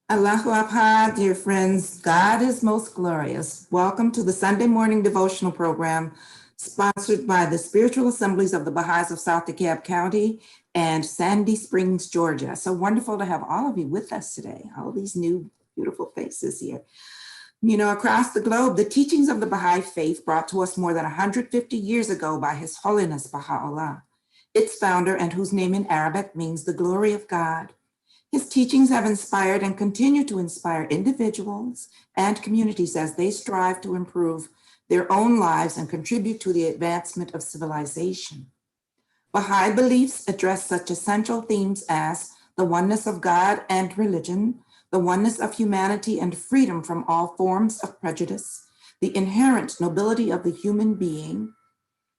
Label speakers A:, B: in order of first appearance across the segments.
A: Allahu Akbar, dear friends. God is most glorious. Welcome to the Sunday morning devotional program sponsored by the Spiritual Assemblies of the Baha'is of South DeKalb County and Sandy Springs, Georgia. So wonderful to have all of you with us today, all these new beautiful faces here. You know, across the globe, the teachings of the Baha'i faith brought to us more than 150 years ago by His Holiness Baha'u'llah, its founder, and whose name in Arabic means the glory of God. His teachings have inspired and continue to inspire individuals and communities as they strive to improve their own lives and contribute to the advancement of civilization. Baha'i beliefs address such essential themes as the oneness of God and religion, the oneness of humanity and freedom from all forms of prejudice, the inherent nobility of the human being,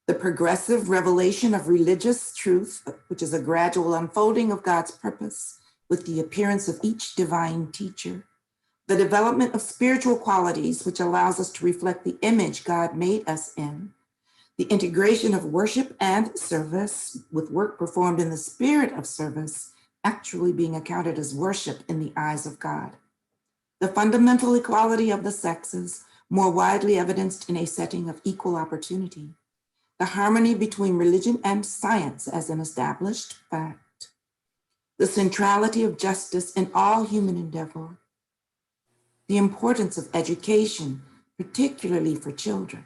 A: the progressive revelation of religious truth, which is a gradual unfolding of God's purpose, with the appearance of each divine teacher, the development of spiritual qualities, which allows us to reflect the image God made us in, the integration of worship and service, with work performed in the spirit of service actually being accounted as worship in the eyes of God, the fundamental equality of the sexes, more widely evidenced in a setting of equal opportunity, the harmony between religion and science as an established fact, the centrality of justice in all human endeavor, the importance of education, particularly for children,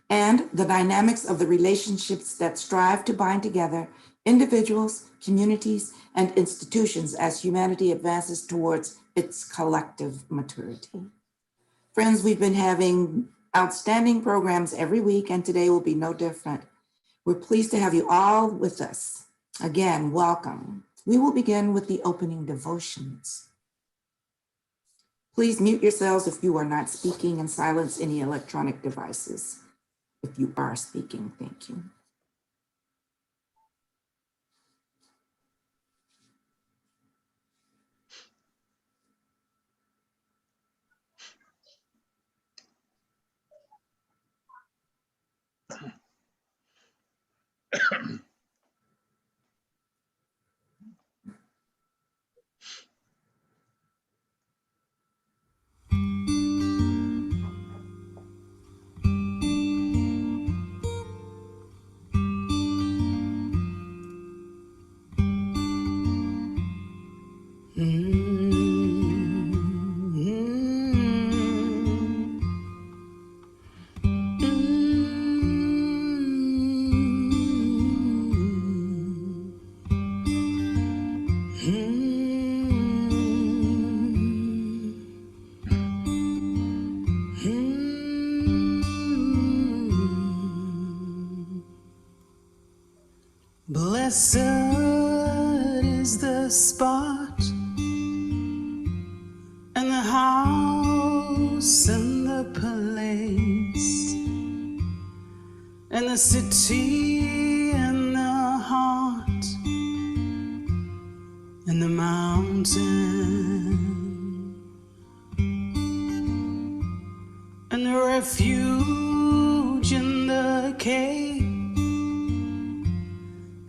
A: and the dynamics of the relationships that strive to bind together individuals, communities, and institutions as humanity advances towards its collective maturity. Friends, we've been having outstanding programs every week, and today will be no different. We're pleased to have you all with us. Again, welcome. We will begin with the opening devotions. Please mute yourselves if you are not speaking and silence any electronic devices. If you are speaking, thank you.
B: Blessed is the spot and the house and the place and the city and the heart and the mountain and the refuge in the cave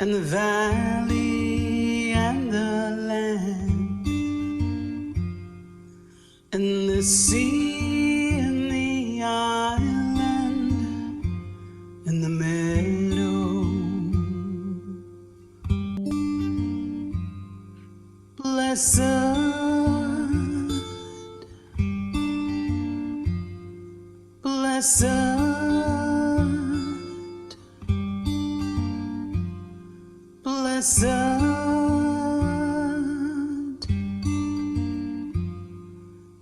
B: and the valley and the land and the sea and the island and the meadow. Blessed, blessed, blessed,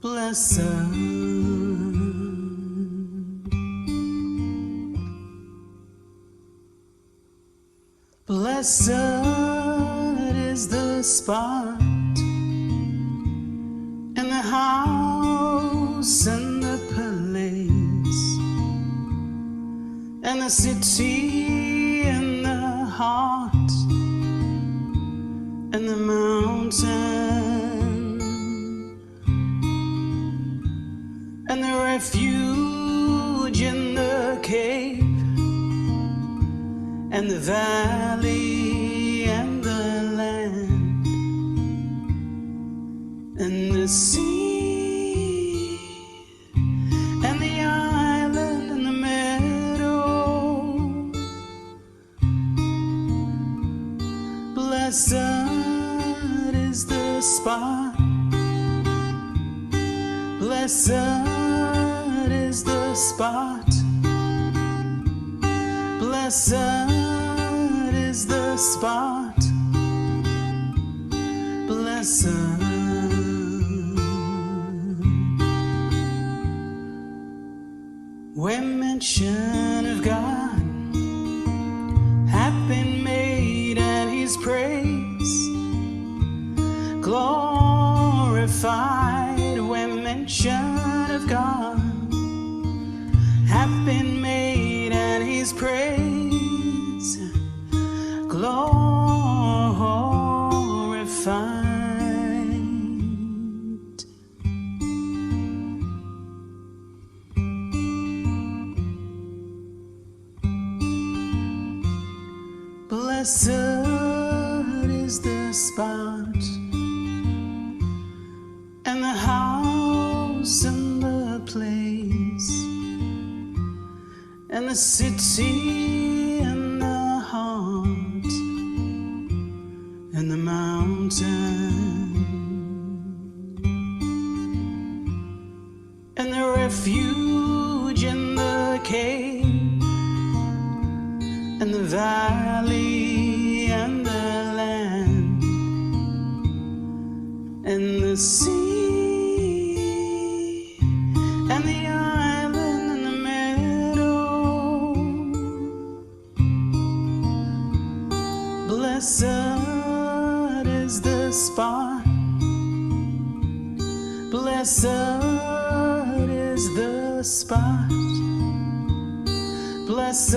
B: blessed. Blessed is the spot and the house and the place and the city and the heart and the mountain and the refuge in the cave and the valley and the land and the sea Blessed is the spot. Blessed is the spot. Blessed is the spot. Blessed. When mention of God hath been made at his praise, glorified. When mention of God hath been made at his praise, glorified. Blessed is the spot, and the house and the place, and the city and the heart, and the mountain, and the refuge and the cave, and the valley and the land, and the sea, and the island and the meadow. Blessed is the spot. Blessed is the spot. Blessed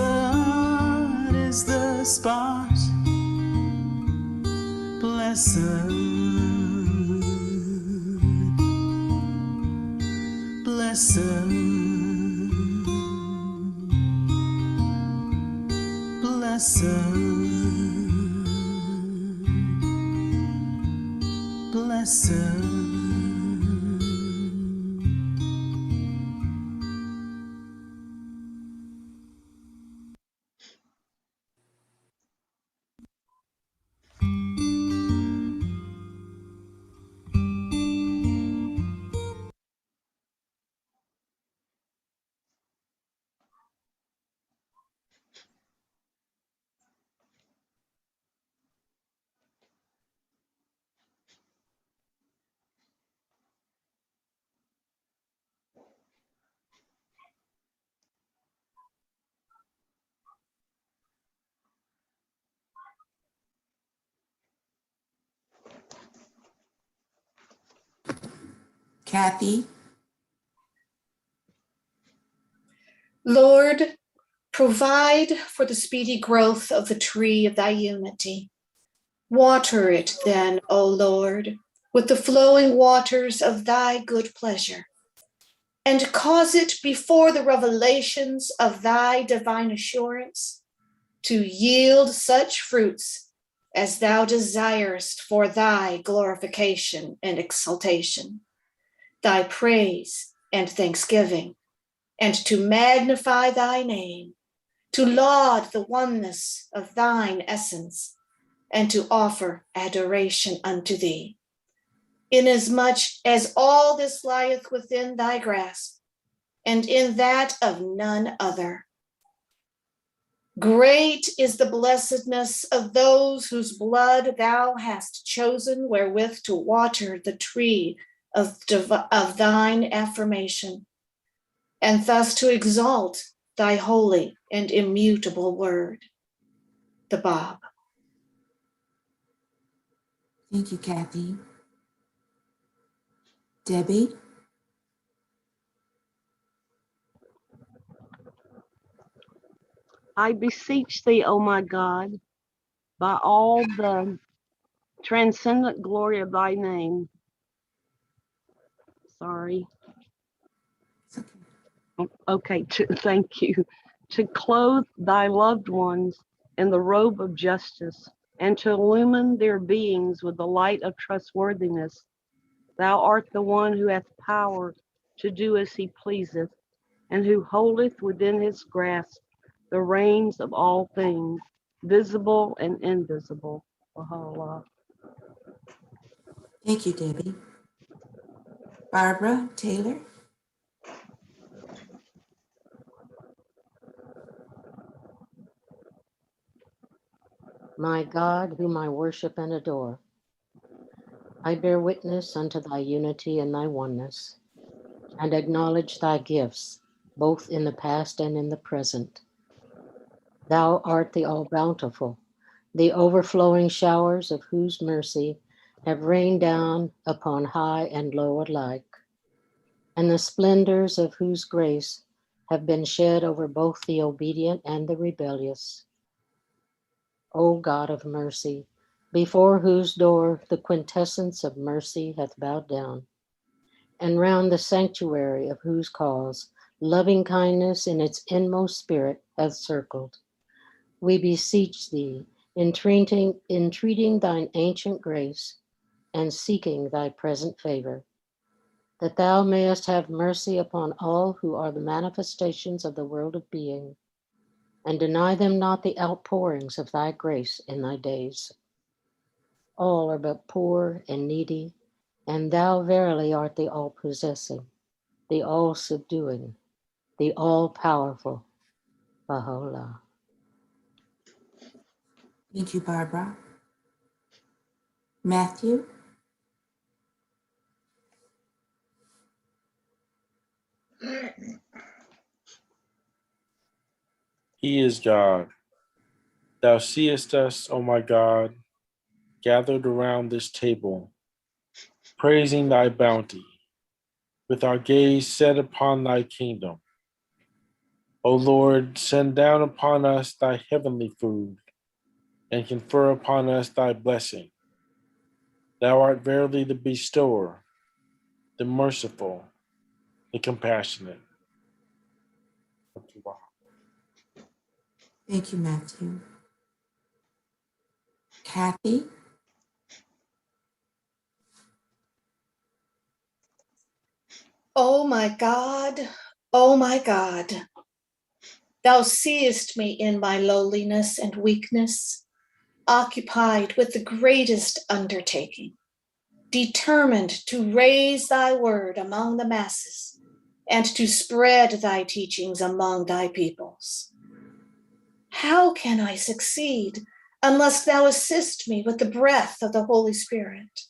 B: is the spot. Blessed. Blessed. Blessed. Blessed.
A: Kathy,
C: Lord, provide for the speedy growth of the tree of thy unity. Water it then, O Lord, with the flowing waters of thy good pleasure, and cause it before the revelations of thy divine assurance to yield such fruits as thou desirest for thy glorification and exaltation, thy praise and thanksgiving, and to magnify thy name, to laud the oneness of thine essence, and to offer adoration unto thee. Inasmuch as all this lieth within thy grasp, and in that of none other. Great is the blessedness of those whose blood thou hast chosen wherewith to water the tree of thine affirmation, and thus to exalt thy holy and immutable word. The Bob.
A: thank you, Kathy. Debbie,
D: I beseech thee, O my God, by all the transcendent glory of thy name. Sorry. Okay, thank you. To clothe thy loved ones in the robe of justice, and to illumine their beings with the light of trustworthiness. Thou art the one who hath power to do as he pleaseth, and who holdeth within his grasp the reins of all things, visible and invisible. Baha'u'llah.
A: Thank you, Debbie. Barbara Taylor.
E: My God, whom I worship and adore, I bear witness unto thy unity and thy oneness, and acknowledge thy gifts, both in the past and in the present. Thou art the all-bountiful, the overflowing showers of whose mercy have rained down upon high and low alike, and the splendors of whose grace have been shed over both the obedient and the rebellious. O God of mercy, before whose door the quintessence of mercy hath bowed down, and round the sanctuary of whose cause loving kindness in its inmost spirit hath circled, we beseech thee, entreating thine ancient grace and seeking thy present favor, that thou mayest have mercy upon all who are the manifestations of the world of being, and deny them not the outpourings of thy grace in thy days. All are but poor and needy, and thou verily art the all-possessing, the all-subduing, the all-powerful Baha'u'llah.
A: Thank you, Barbara. Matthew.
F: He is God. Thou seest us, O my God, gathered around this table, praising thy bounty, with our gaze set upon thy kingdom. O Lord, send down upon us thy heavenly food, and confer upon us thy blessing. Thou art verily the bestower, the merciful, the compassionate.
A: Thank you, Matthew. Kathy.
C: O my God, O my God, thou seest me in my lowliness and weakness, occupied with the greatest undertaking, determined to raise thy word among the masses and to spread thy teachings among thy peoples. How can I succeed unless thou assist me with the breath of the Holy Spirit?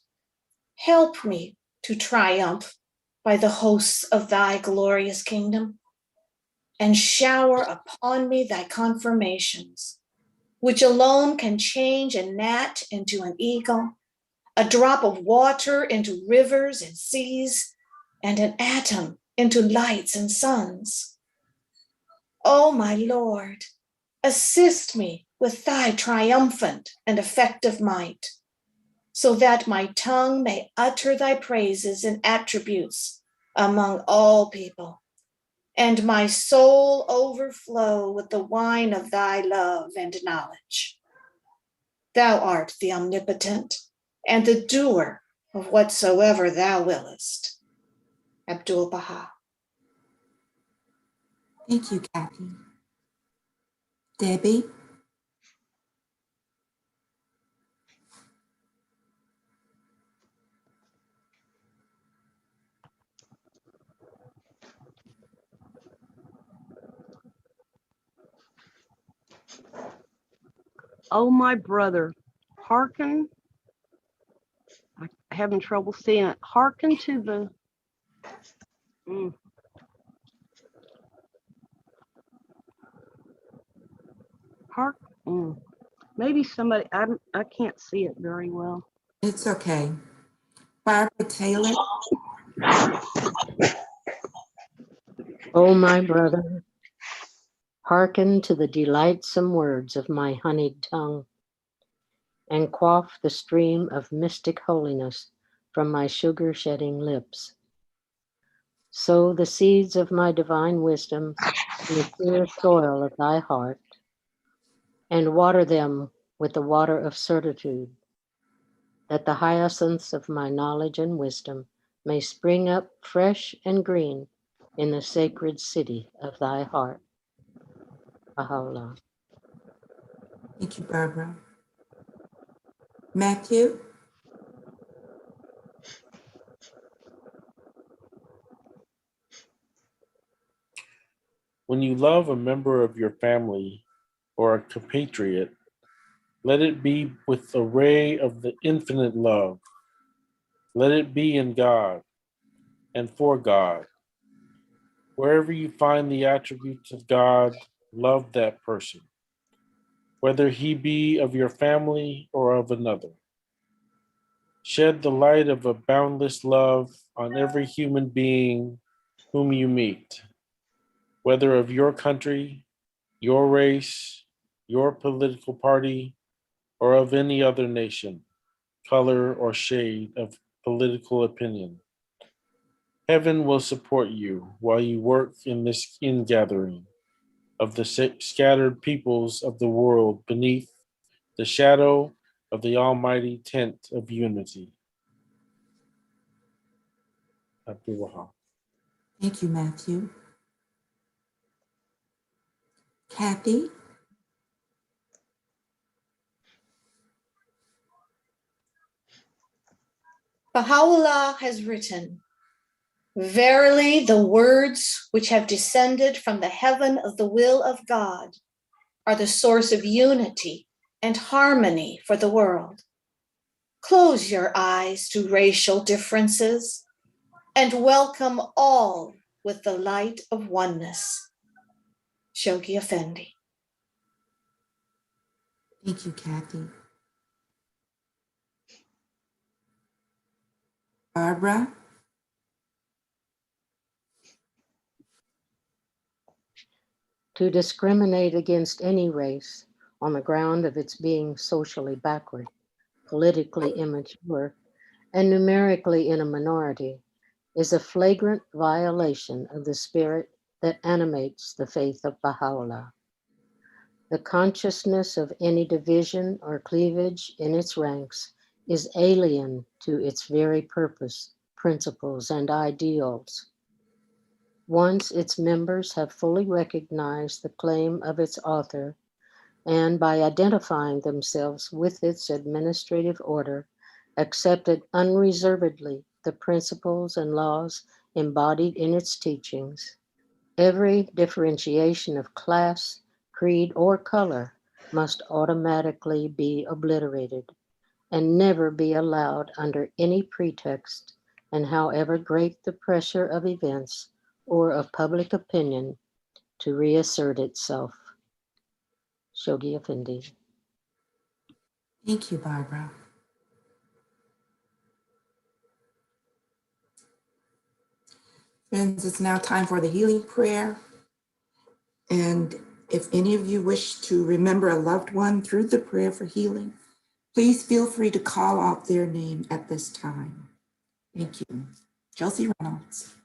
C: Help me to triumph by the hosts of thy glorious kingdom, and shower upon me thy confirmations, which alone can change a gnat into an eagle, a drop of water into rivers and seas, and an atom into lights and suns. O my Lord, assist me with thy triumphant and effective might, so that my tongue may utter thy praises and attributes among all people, and my soul overflow with the wine of thy love and knowledge. Thou art the omnipotent and the doer of whatsoever thou willest. Abdul Baha.
A: Thank you, Kathy. Debbie.
D: Oh, my brother, hearken. I'm having trouble seeing it. Hearken to the. Hark. Maybe somebody. I can't see it very well.
A: It's okay. Barbara Taylor.
E: O my brother, hearken to the delightsome words of my honeyed tongue, and quaff the stream of mystic holiness from my sugar-shedding lips. Sow the seeds of my divine wisdom in the clear soil of thy heart, and water them with the water of certitude, that the hyacinths of my knowledge and wisdom may spring up fresh and green in the sacred city of thy heart. Baha'u'llah.
A: Thank you, Barbara. Matthew?
F: When you love a member of your family or a compatriot, let it be with a ray of the infinite love. Let it be in God and for God. Wherever you find the attributes of God, love that person, whether he be of your family or of another. Shed the light of a boundless love on every human being whom you meet, whether of your country, your race, your political party, or of any other nation, color, or shade of political opinion. Heaven will support you while you work in this ingathering of the scattered peoples of the world beneath the shadow of the almighty tent of unity. Abdul Wahab.
A: Thank you, Matthew. Kathy?
C: Baha'u'llah has written, "Verily, the words which have descended from the heaven of the will of God are the source of unity and harmony for the world. Close your eyes to racial differences and welcome all with the light of oneness." Shoghi Effendi.
A: Thank you, Kathy. Barbara?
E: To discriminate against any race on the ground of its being socially backward, politically immature, and numerically in a minority is a flagrant violation of the spirit that animates the faith of Baha'u'llah. The consciousness of any division or cleavage in its ranks is alien to its very purpose, principles, and ideals. Once its members have fully recognized the claim of its author, and by identifying themselves with its administrative order, accepted unreservedly the principles and laws embodied in its teachings, every differentiation of class, creed, or color must automatically be obliterated and never be allowed under any pretext, and however great the pressure of events or of public opinion, to reassert itself. Shoghi Effendi.
A: Thank you, Barbara. Friends, it's now time for the healing prayer. And if any of you wish to remember a loved one through the prayer for healing, please feel free to call out their name at this time. Thank you. Chelsea Reynolds.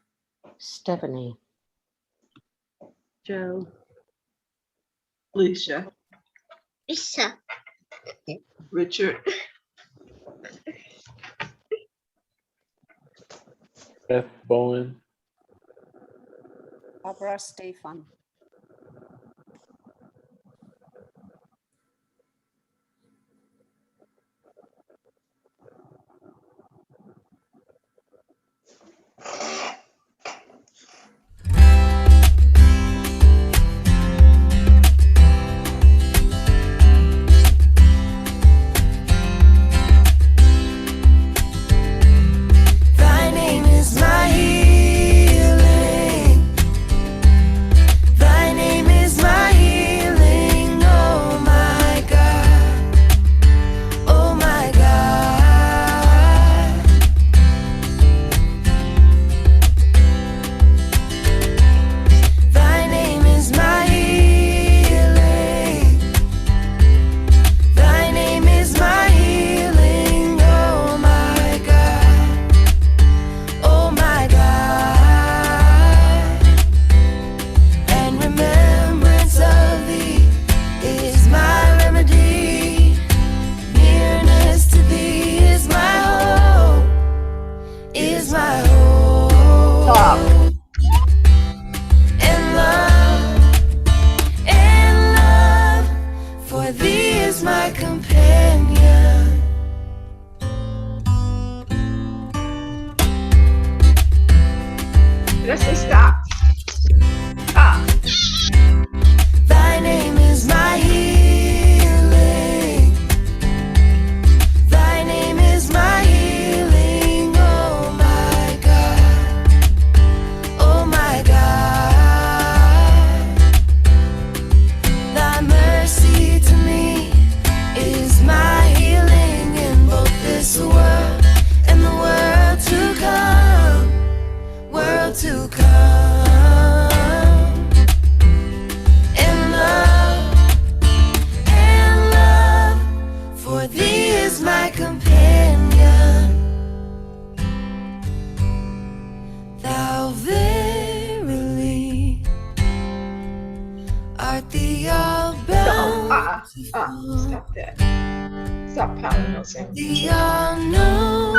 E: Stephanie.
D: Joe.
G: Alicia,
H: Lisa,
G: Richard,
F: Beth Bowen,
I: Barbara Stefan.
B: Thy name is my healing.
I: art the all
G: Stop that. Stop pounding those things.
I: the all-knowing,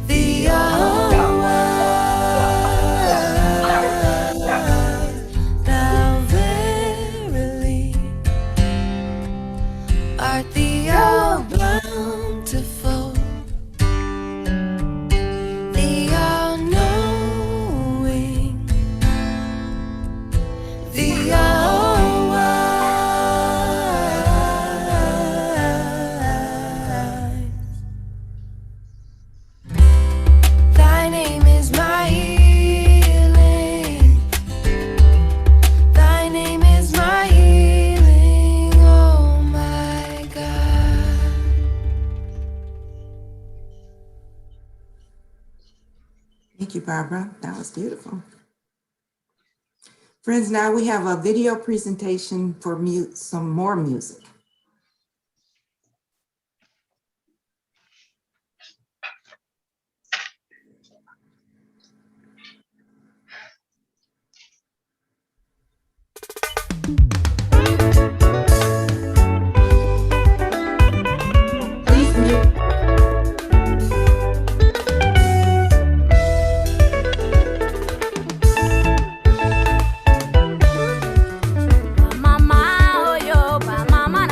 I: the all-wise, thou verily art the all-bountiful, the all-knowing, the all-wise. Thy name is my healing. Thy name is my healing, oh my God.
A: Thank you, Barbara. That was beautiful. Friends, now we have a video presentation for some more music. Please mute.
I: Mama, oh yo, mama,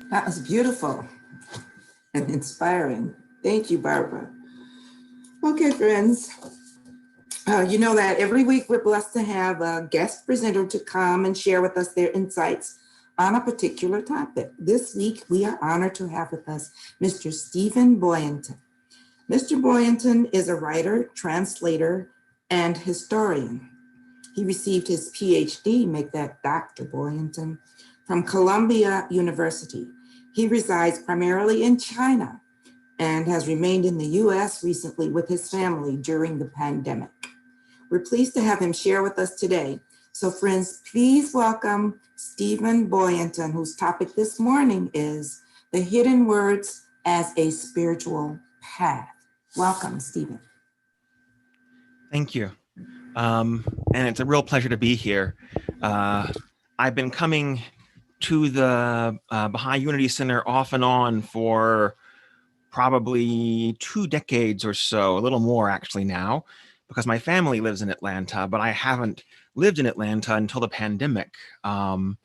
A: That was beautiful and inspiring. Thank you, Barbara. Okay, friends. You know that every week we're blessed to have a guest presenter to come and share with us their insights on a particular topic. This week, we are honored to have with us Mr. Stephen Boyenton. Mr. Boyenton is a writer, translator, and historian. He received his PhD, make that Dr. Boyenton, from Columbia University. He resides primarily in China and has remained in the US recently with his family during the pandemic. We're pleased to have him share with us today. So friends, please welcome Stephen Boyenton, whose topic this morning is the hidden words as a spiritual path. Welcome, Stephen.
J: Thank you. And it's a real pleasure to be here. I've been coming to the Baha'i Unity Center off and on for probably 2 decades or so, a little more actually now, because my family lives in Atlanta, but I haven't lived in Atlanta until the pandemic. And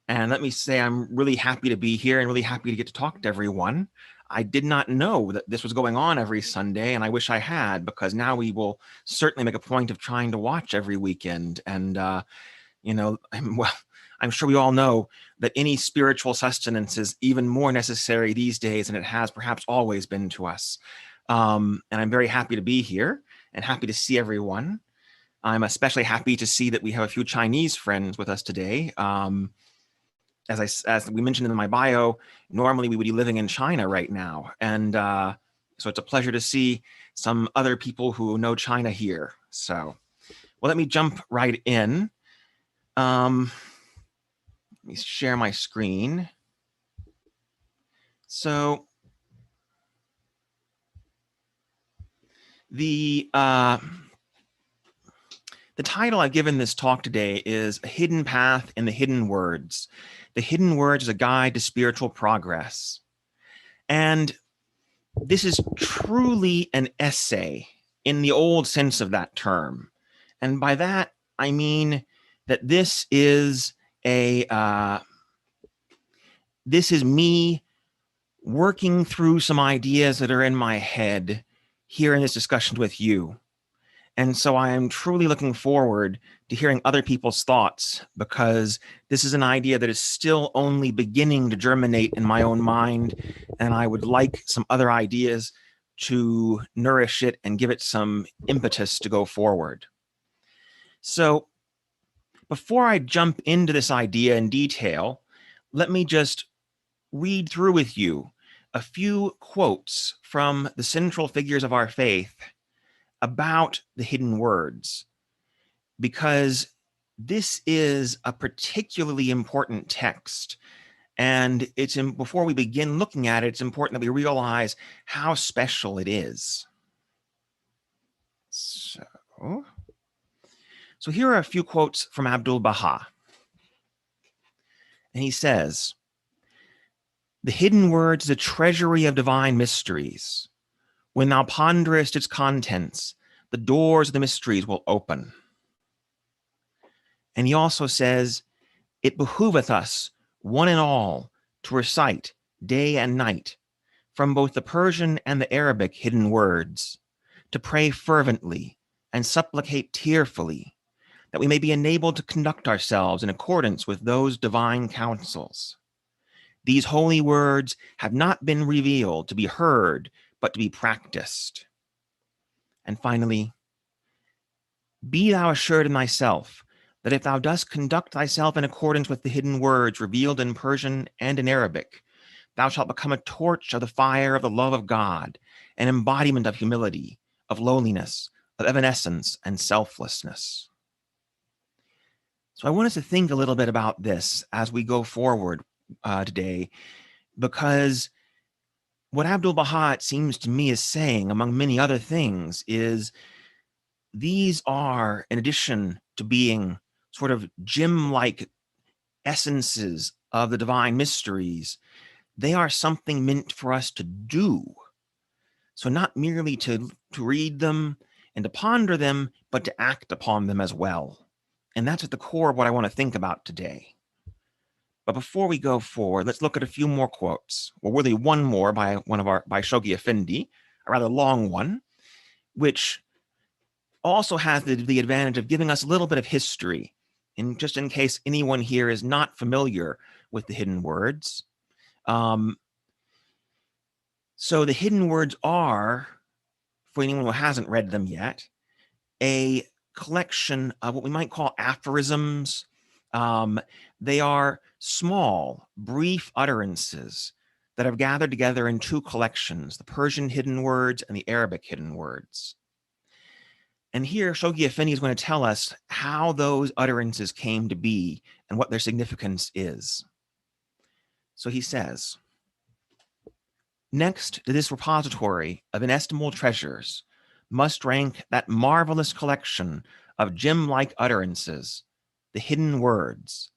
J: let me say, I'm really happy to be here and really happy to get to talk to everyone. I did not know that this was going on every Sunday, and I wish I had, because now we will certainly make a point of trying to watch every weekend. And, I'm sure we all know that any spiritual sustenance is even more necessary these days than it has perhaps always been to us. And I'm very happy to be here and happy to see everyone. I'm especially happy to see that we have a few Chinese friends with us today. As we mentioned in my bio, normally we would be living in China right now. And so it's a pleasure to see some other people who know China here. So, well, let me jump right in. Let me share my screen. So the title I've given this talk today is A Hidden Path and the Hidden Words. The Hidden Words is a guide to spiritual progress. And this is truly an essay in the old sense of that term. And by that, I mean that this is me working through some ideas that are in my head here in this discussion with you. And so I am truly looking forward to hearing other people's thoughts, because this is an idea that is still only beginning to germinate in my own mind. And I would like some other ideas to nourish it and give it some impetus to go forward. So before I jump into this idea in detail, let me just read through with you a few quotes from the central figures of our faith about the hidden words, because this is a particularly important text. And before we begin looking at it, it's important that we realize how special it is. So here are a few quotes from Abdul Baha. And he says, "The hidden words is a treasury of divine mysteries. When thou ponderest its contents, the doors of the mysteries will open." And he also says, "It behooveth us, one and all, to recite day and night, from both the Persian and the Arabic hidden words, to pray fervently and supplicate tearfully, that we may be enabled to conduct ourselves in accordance with those divine counsels. These holy words have not been revealed to be heard, but to be practiced." And finally, "Be thou assured in thyself that if thou dost conduct thyself in accordance with the hidden words revealed in Persian and in Arabic, thou shalt become a torch of the fire of the love of God, an embodiment of humility, of lowliness, of evanescence, and selflessness." So I want us to think a little bit about this as we go forward today, because what Abdul Baha, it seems to me, is saying, among many other things, is these are, in addition to being sort of gem-like essences of the divine mysteries, they are something meant for us to do. So not merely to read them and to ponder them, but to act upon them as well. And that's at the core of what I want to think about today. But before we go forward, let's look at a few more quotes. Well, really one more by Shoghi Effendi, a rather long one, which also has the advantage of giving us a little bit of history, just in case anyone here is not familiar with the hidden words. So the hidden words are, for anyone who hasn't read them yet, a collection of what we might call aphorisms. They are small, brief utterances that are gathered together in two collections, the Persian hidden words and the Arabic hidden words. And here, Shoghi Effendi is going to tell us how those utterances came to be and what their significance is. So he says, next to this repository of inestimable treasures must rank that marvelous collection of gem-like utterances, the hidden words,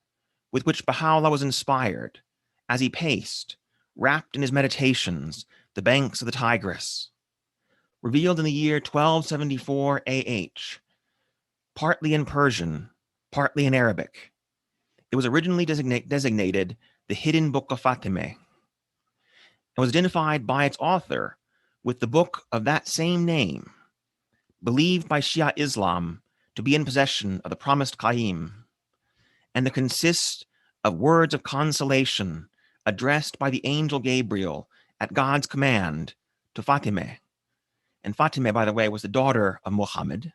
J: with which Baha'u'llah was inspired as he paced, wrapped in his meditations, the banks of the Tigris. Revealed in the year 1274 AH, partly in Persian, partly in Arabic. It was originally designated the Hidden Book of Fatimeh, and was identified by its author with the book of that same name, believed by Shia Islam to be in possession of the promised Qaim, and to consist of words of consolation addressed by the angel Gabriel at God's command to Fatimeh. And Fatimeh, by the way, was the daughter of Muhammad,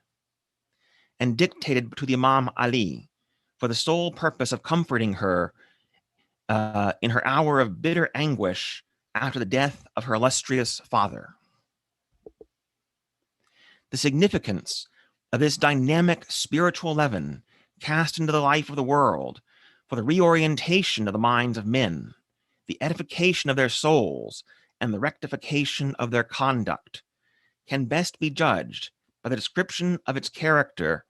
J: and dictated to the Imam Ali for the sole purpose of comforting her in her hour of bitter anguish after the death of her illustrious father. The significance of this dynamic spiritual leaven cast into the life of the world for the reorientation of the minds of men, the edification of their souls, and the rectification of their conduct can best be judged by the description of its character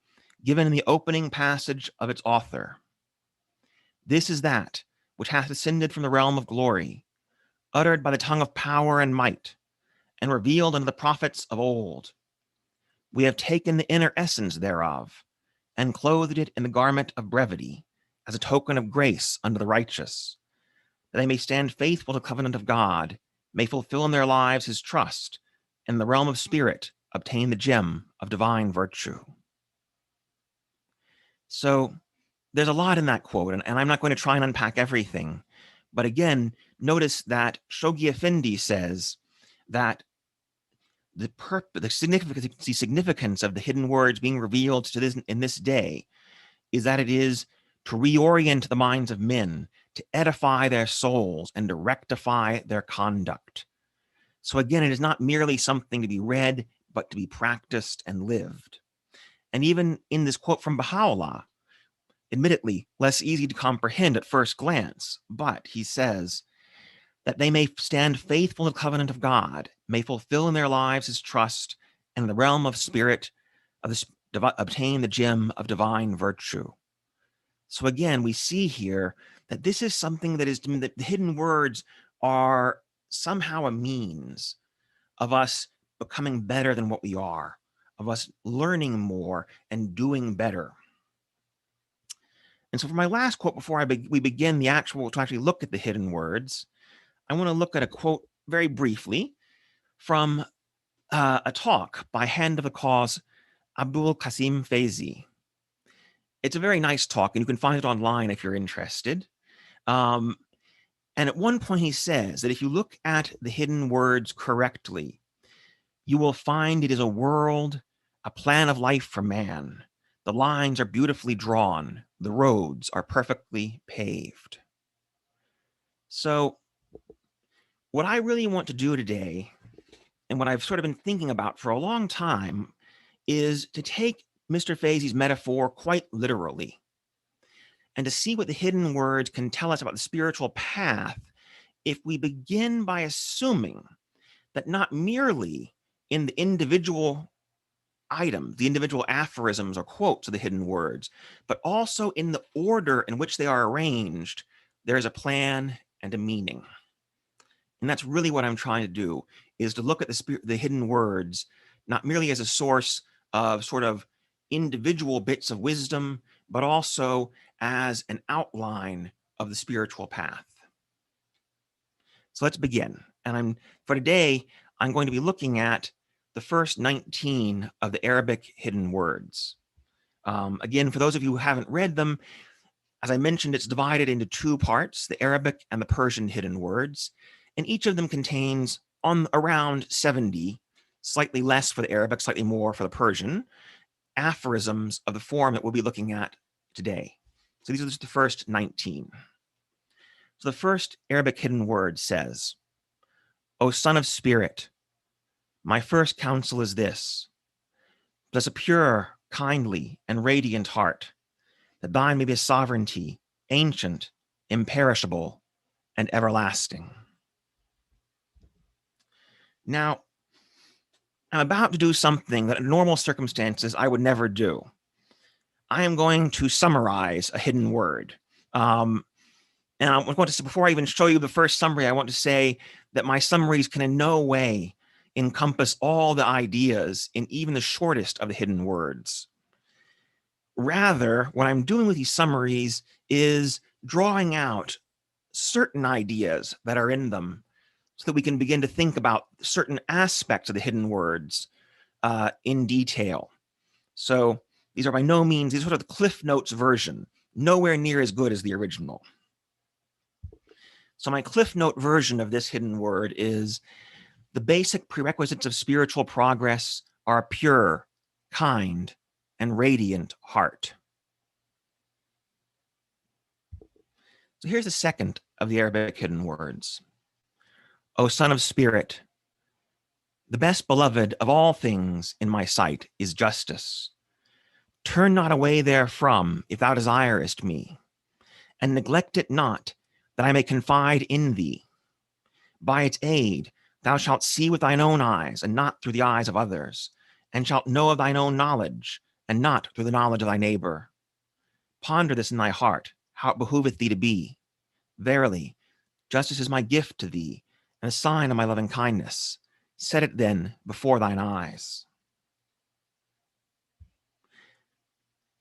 J: given in the opening passage of its author. This is that which hath descended from the realm of glory, uttered by the tongue of power and might, and revealed unto the prophets of old. We have taken the inner essence thereof, and clothed it in the garment of brevity, as a token of grace unto the righteous, that they may stand faithful to the covenant of God, may fulfill in their lives his trust, and in the realm of spirit obtain the gem of divine virtue. So there's a lot in that quote, and I'm not going to try and unpack everything. But again, notice that Shoghi Effendi says that the significance of the hidden words being revealed to this in this day is that it is to reorient the minds of men, to edify their souls, and to rectify their conduct. So again, it is not merely something to be read, but to be practiced and lived. And even in this quote from Baha'u'llah, admittedly less easy to comprehend at first glance, but he says that they may stand faithful to the covenant of God, may fulfill in their lives his trust, and in the realm of spirit obtain the gem of divine virtue. So again, we see here that this is something that is, that the hidden words are somehow a means of us becoming better than what we are, of us learning more and doing better. And so for my last quote, before we begin to actually look at the hidden words, I want to look at a quote very briefly from a talk by Hand of the Cause, Abul Qasim Faizi. It's a very nice talk, and you can find it online if you're interested. And at one point he says that if you look at the hidden words correctly, you will find it is a world, a plan of life for man. The lines are beautifully drawn. The roads are perfectly paved. So what I really want to do today, and what I've sort of been thinking about for a long time, is to take Mr. Faizi's metaphor quite literally and to see what the hidden words can tell us about the spiritual path if we begin by assuming that not merely in the individual items, the individual aphorisms or quotes of the hidden words, but also in the order in which they are arranged, there is a plan and a meaning. And that's really what I'm trying to do, is to look at the hidden words, not merely as a source of sort of individual bits of wisdom, but also as an outline of the spiritual path. So let's begin. And for today, I'm going to be looking at the first 19 of the Arabic hidden words. Again, for those of you who haven't read them, as I mentioned, it's divided into two parts, the Arabic and the Persian hidden words, and each of them contains around 70, slightly less for the Arabic, slightly more for the Persian, aphorisms of the form that we'll be looking at today. So these are just the first 19. So the first Arabic hidden word says, O son of spirit, my first counsel is this: possess a pure, kindly, and radiant heart, that thine may be a sovereignty, ancient, imperishable, and everlasting. Now, I'm about to do something that in normal circumstances I would never do. I am going to summarize a hidden word. And I want to say, before I even show you the first summary, I want to say that my summaries can in no way encompass all the ideas in even the shortest of the hidden words. Rather, what I'm doing with these summaries is drawing out certain ideas that are in them so that we can begin to think about certain aspects of the hidden words in detail. So these are by no means, these are sort of the Cliff Notes version, nowhere near as good as the original. So my Cliff Note version of this hidden word is: the basic prerequisites of spiritual progress are a pure, kind, and radiant heart. So here's the second of the Arabic hidden words. O son of spirit, the best beloved of all things in my sight is justice. Turn not away therefrom if thou desirest me, and neglect it not, that I may confide in thee. By its aid thou shalt see with thine own eyes, and not through the eyes of others, and shalt know of thine own knowledge, and not through the knowledge of thy neighbor. Ponder this in thy heart, how it behoveth thee to be. Verily, justice is my gift to thee, and a sign of my loving kindness. Set it then before thine eyes.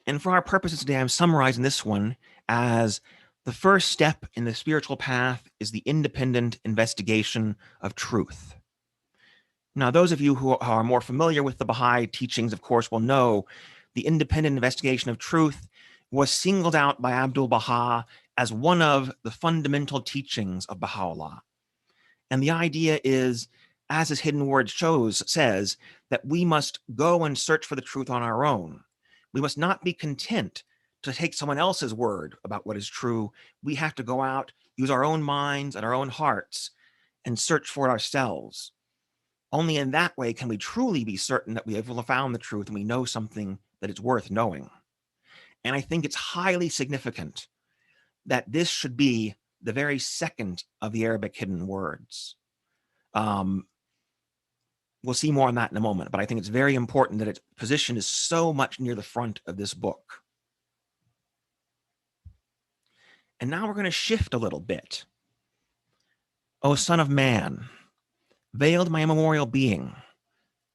J: And for our purposes today, I'm summarizing this one as the first step in the spiritual path is the independent investigation of truth. Now, those of you who are more familiar with the Baha'i teachings, of course, will know the independent investigation of truth was singled out by Abdu'l-Baha as one of the fundamental teachings of Baha'u'llah. And the idea is, as his hidden word says, that we must go and search for the truth on our own. We must not be content to take someone else's word about what is true. We have to go out, use our own minds and our own hearts, and search for it ourselves. Only in that way can we truly be certain that we have found the truth and we know something that is worth knowing. And I think it's highly significant that this should be the very second of the Arabic hidden words. We'll see more on that in a moment, but I think it's very important that its position is so much near the front of this book. And now we're going to shift a little bit. O Son of Man, veiled my immemorial being,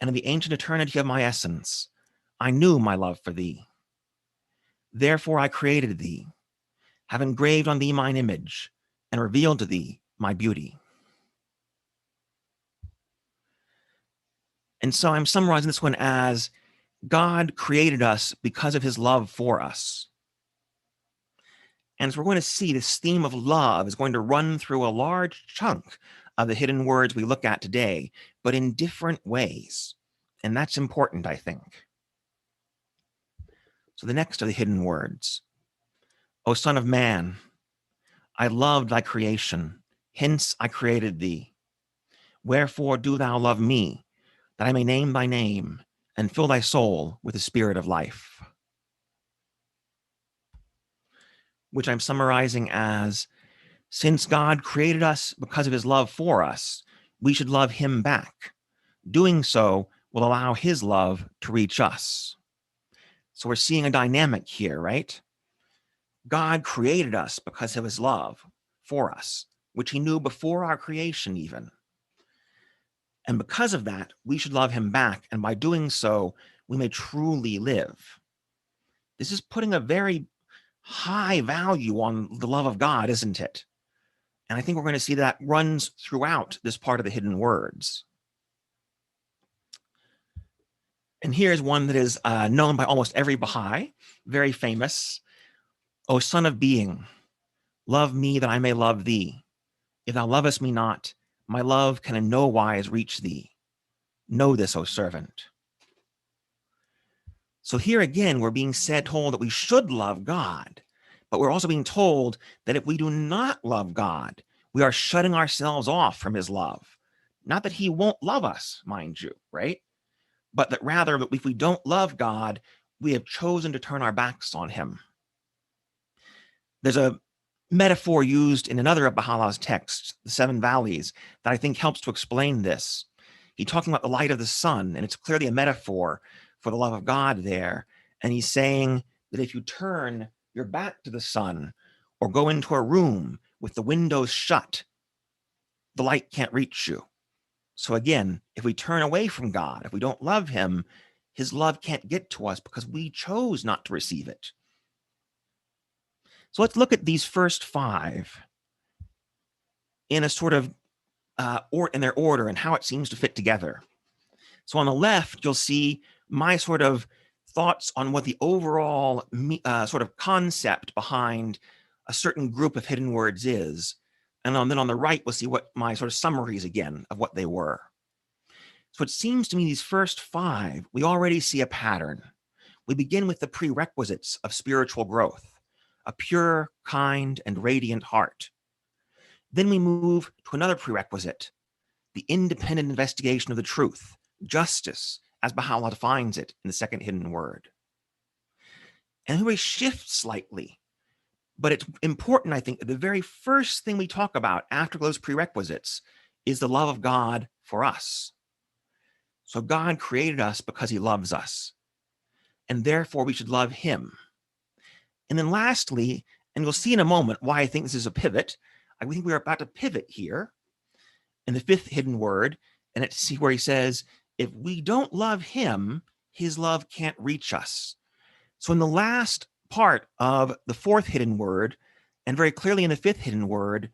J: and in the ancient eternity of my essence, I knew my love for thee. Therefore I created thee, have engraved on thee mine image, and revealed to thee my beauty. And so I'm summarizing this one as God created us because of his love for us. And as we're going to see, this theme of love is going to run through a large chunk of the hidden words we look at today, but in different ways. And that's important, I think. So the next of the hidden words. O Son of Man, I loved thy creation, hence I created thee. Wherefore do thou love me, that I may name thy name and fill thy soul with the spirit of life. Which I'm summarizing as, since God created us because of his love for us, we should love him back. Doing so will allow his love to reach us. So we're seeing a dynamic here, right? God created us because of his love for us, which he knew before our creation even. And because of that, we should love him back. And by doing so, we may truly live. This is putting a very high value on the love of God, isn't it? And I think we're going to see that runs throughout this part of the hidden words. And here's one that is known by almost every Baha'i, very famous. O son of being, love me that I may love thee. If thou lovest me not, my love can in no wise reach thee. Know this, O servant. So here again, we're being told that we should love God, but we're also being told that if we do not love God, we are shutting ourselves off from his love. Not that he won't love us, mind you, right? But that rather, if we don't love God, we have chosen to turn our backs on him. There's a metaphor used in another of Baha'u'llah's texts, the Seven Valleys, that I think helps to explain this. He's talking about the light of the sun, and it's clearly a metaphor for the love of God there. And he's saying that if you turn your back to the sun or go into a room with the windows shut, the light can't reach you. So again, if we turn away from God, if we don't love him, his love can't get to us because we chose not to receive it. So let's look at these first five in a sort of in their order and how it seems to fit together. So on the left, you'll see my sort of thoughts on what the overall sort of concept behind a certain group of hidden words is. And then on the right, we'll see what my sort of summaries again of what they were. So it seems to me these first five, we already see a pattern. We begin with the prerequisites of spiritual growth, a pure, kind, and radiant heart. Then we move to another prerequisite, the independent investigation of the truth, justice, as Baha'u'llah defines it in the second hidden word. And here we shift slightly, but it's important, I think, that the very first thing we talk about after those prerequisites is the love of God for us. So God created us because he loves us, and therefore we should love him. And then lastly, and you'll see in a moment why I think this is a pivot, I think we're about to pivot here in the fifth hidden word, and it's where he says, if we don't love him, his love can't reach us. So in the last part of the fourth hidden word, and very clearly in the fifth hidden word,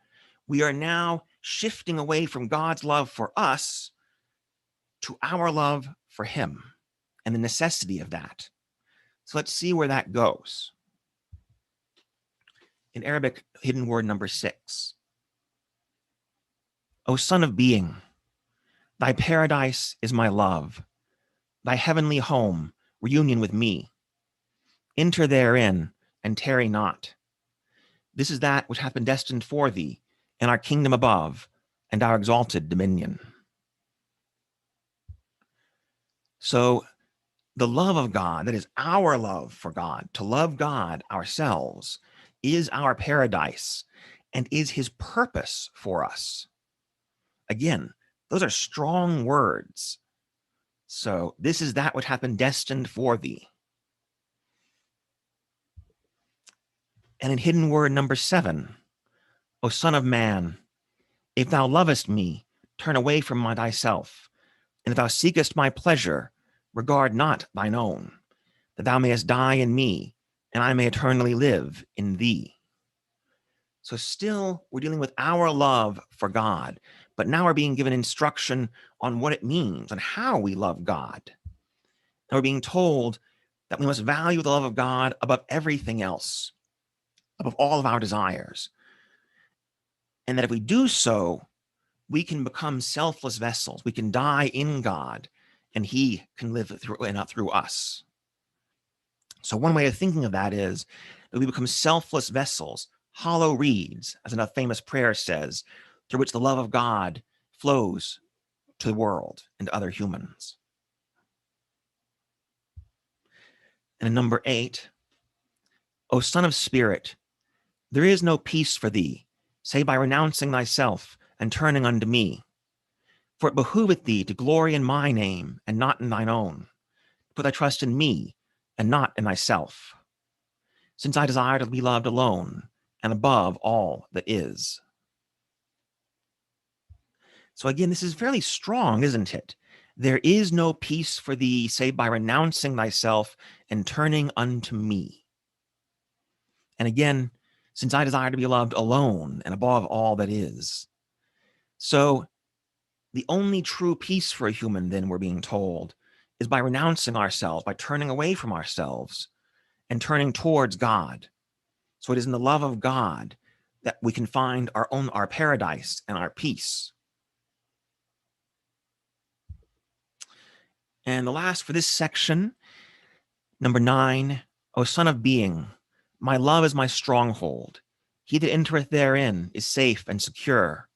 J: we are now shifting away from God's love for us to our love for him and the necessity of that. So let's see where that goes. In Arabic, hidden word number 6. O son of being, thy paradise is my love, thy heavenly home, reunion with me. Enter therein and tarry not. This is that which hath been destined for thee, and our kingdom above, and our exalted dominion. So the love of God, that is our love for God, to love God ourselves, is our paradise and is his purpose for us. Again, those are strong words. So this is that which hath been destined for thee. And in hidden word number 7, O son of man, if thou lovest me, turn away from thyself, and if thou seekest my pleasure, regard not thine own, that thou mayest die in me, and I may eternally live in thee. So still, we're dealing with our love for God, but now we're being given instruction on what it means and how we love God. And we're being told that we must value the love of God above everything else, above all of our desires. And that if we do so, we can become selfless vessels. We can die in God, and he can live through us. So one way of thinking of that is that we become selfless vessels, hollow reeds, as a famous prayer says, through which the love of God flows to the world and to other humans. And in number 8, O son of spirit, there is no peace for thee, save by renouncing thyself and turning unto me. For it behooveth thee to glory in my name and not in thine own. Put thy trust in me and not in thyself, since I desire to be loved alone and above all that is. So again, this is fairly strong, isn't it? There is no peace for thee, save by renouncing thyself and turning unto me. And again, since I desire to be loved alone and above all that is. So the only true peace for a human, then, we're being told, is by renouncing ourselves, by turning away from ourselves and turning towards God. So it is in the love of God that we can find our paradise and our peace. And the last for this section, number 9, O Son of Being, my love is my stronghold. He that entereth therein is safe and secure,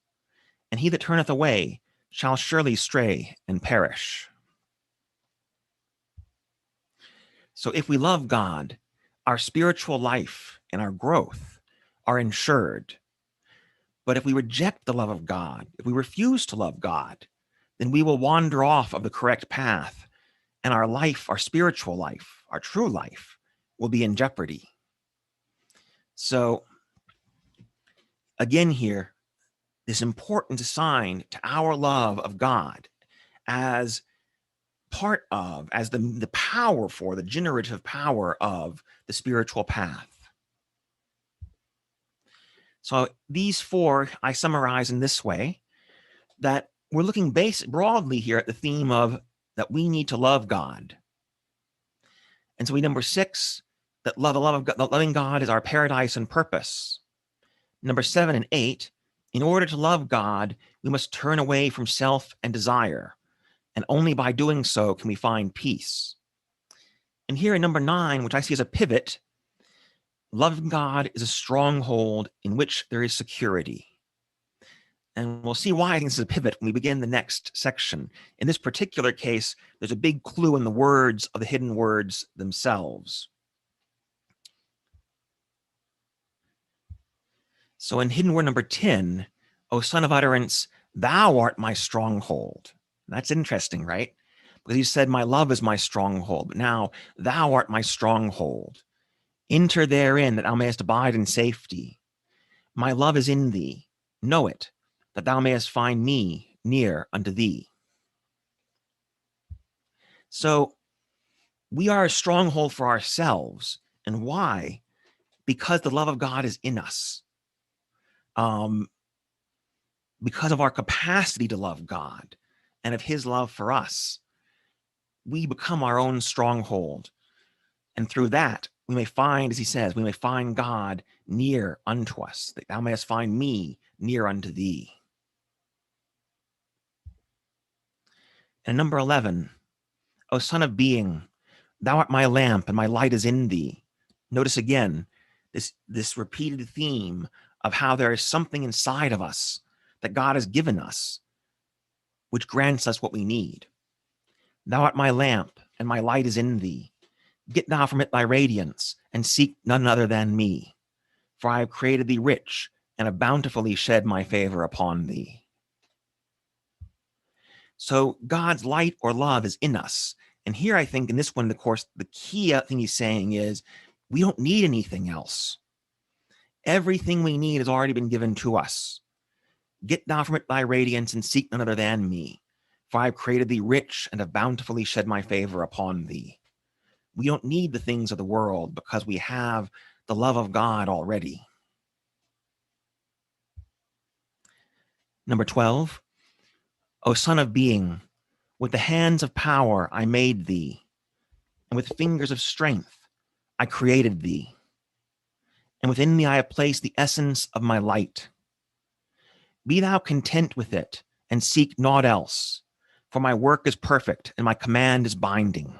J: and he that turneth away shall surely stray and perish. So if we love God, our spiritual life and our growth are ensured. But if we reject the love of God, if we refuse to love God, then we will wander off of the correct path, and our life, our spiritual life, our true life, will be in jeopardy. So again here, this important sign to our love of God as part of, as the power for, the generative power of the spiritual path. So these 4 I summarize in this way, that we're looking broadly here at the theme of that we need to love God. And so number 6, that loving God is our paradise and purpose. Number 7 and 8, in order to love God, we must turn away from self and desire. And only by doing so can we find peace. And here in number 9, which I see as a pivot, loving God is a stronghold in which there is security. And we'll see why I think this is a pivot when we begin the next section. In this particular case, there's a big clue in the words of the hidden words themselves. So in hidden word number 10, O son of utterance, thou art my stronghold. That's interesting, right? Because he said, my love is my stronghold. But now, thou art my stronghold. Enter therein that thou mayest abide in safety. My love is in thee. Know it, that thou mayest find me near unto thee. So we are a stronghold for ourselves. And why? Because the love of God is in us. Because of our capacity to love God and of his love for us, we become our own stronghold. And through that, we may find, as he says, we may find God near unto us, that thou mayest find me near unto thee. And number 11, O son of being, thou art my lamp and my light is in thee. Notice again, this repeated theme of how there is something inside of us that God has given us, which grants us what we need. Thou art my lamp and my light is in thee. Get thou from it thy radiance and seek none other than me. For I have created thee rich and have bountifully shed my favor upon thee. So God's light or love is in us. And here I think in this one, of course, the key thing he's saying is we don't need anything else. Everything we need has already been given to us. Get thou from it thy radiance and seek none other than me. For I have created thee rich and have bountifully shed my favor upon thee. We don't need the things of the world because we have the love of God already. Number 12, O son of being, with the hands of power I made thee, and with fingers of strength I created thee. And within thee I have placed the essence of my light. Be thou content with it, and seek naught else, for my work is perfect, and my command is binding.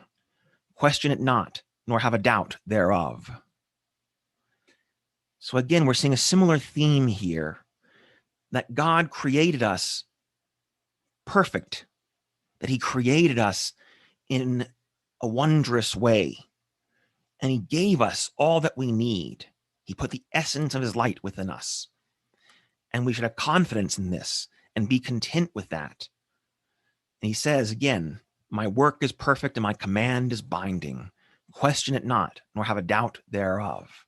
J: Question it not, nor have a doubt thereof. So again, we're seeing a similar theme here, that God created us perfect, that he created us in a wondrous way, and he gave us all that we need. He put the essence of his light within us, and we should have confidence in this and be content with that. And he says again, my work is perfect and my command is binding. Question it not, nor have a doubt thereof.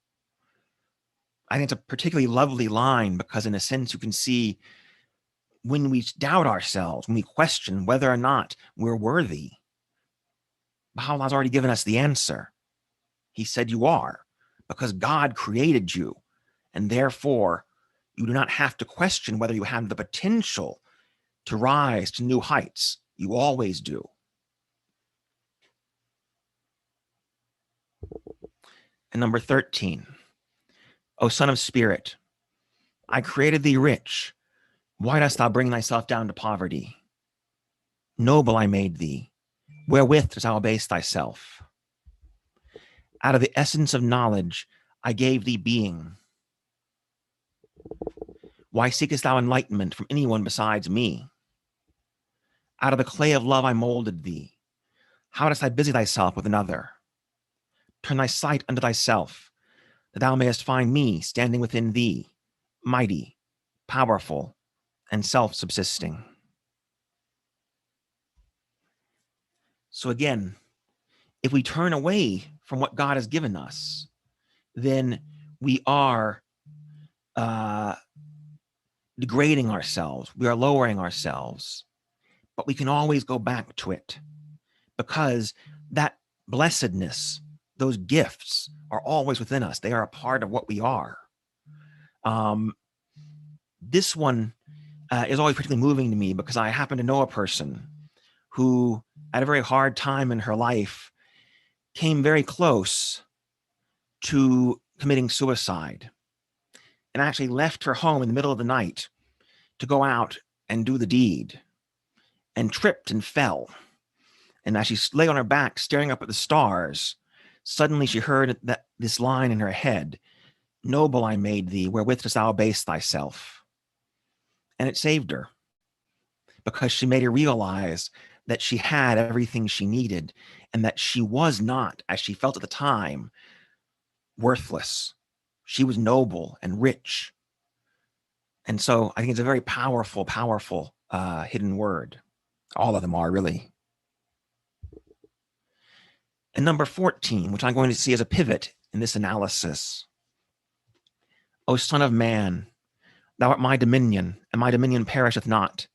J: I think it's a particularly lovely line because in a sense you can see when we doubt ourselves, when we question whether or not we're worthy, Baha'u'llah has already given us the answer. He said you are, because God created you, and therefore you do not have to question whether you have the potential to rise to new heights. You always do. And number 13, O Son of Spirit, I created thee rich. Why dost thou bring thyself down to poverty? Noble I made thee. Wherewith dost thou abase thyself? Out of the essence of knowledge I gave thee being. Why seekest thou enlightenment from anyone besides me? Out of the clay of love I molded thee. How dost thou busy thyself with another? Turn thy sight unto thyself, that thou mayest find me standing within thee, mighty, powerful, and self-subsisting. So again, if we turn away from what God has given us, then we are degrading ourselves. We are lowering ourselves. But we can always go back to it, because that blessedness, those gifts are always within us. They are a part of what we are. This one is always particularly moving to me because I happen to know a person who, at a very hard time in her life, came very close to committing suicide and actually left her home in the middle of the night to go out and do the deed, and tripped and fell. And as she lay on her back staring up at the stars, suddenly she heard this line in her head, noble I made thee, wherewith dost thou abase thyself? And it saved her, because she made her realize that she had everything she needed, and that she was not, as she felt at the time, worthless. She was noble and rich. And so I think it's a very powerful, powerful hidden word. All of them are, really. And number 14, which I'm going to see as a pivot in this analysis. O Son of Man, thou art my dominion, and my dominion perisheth not.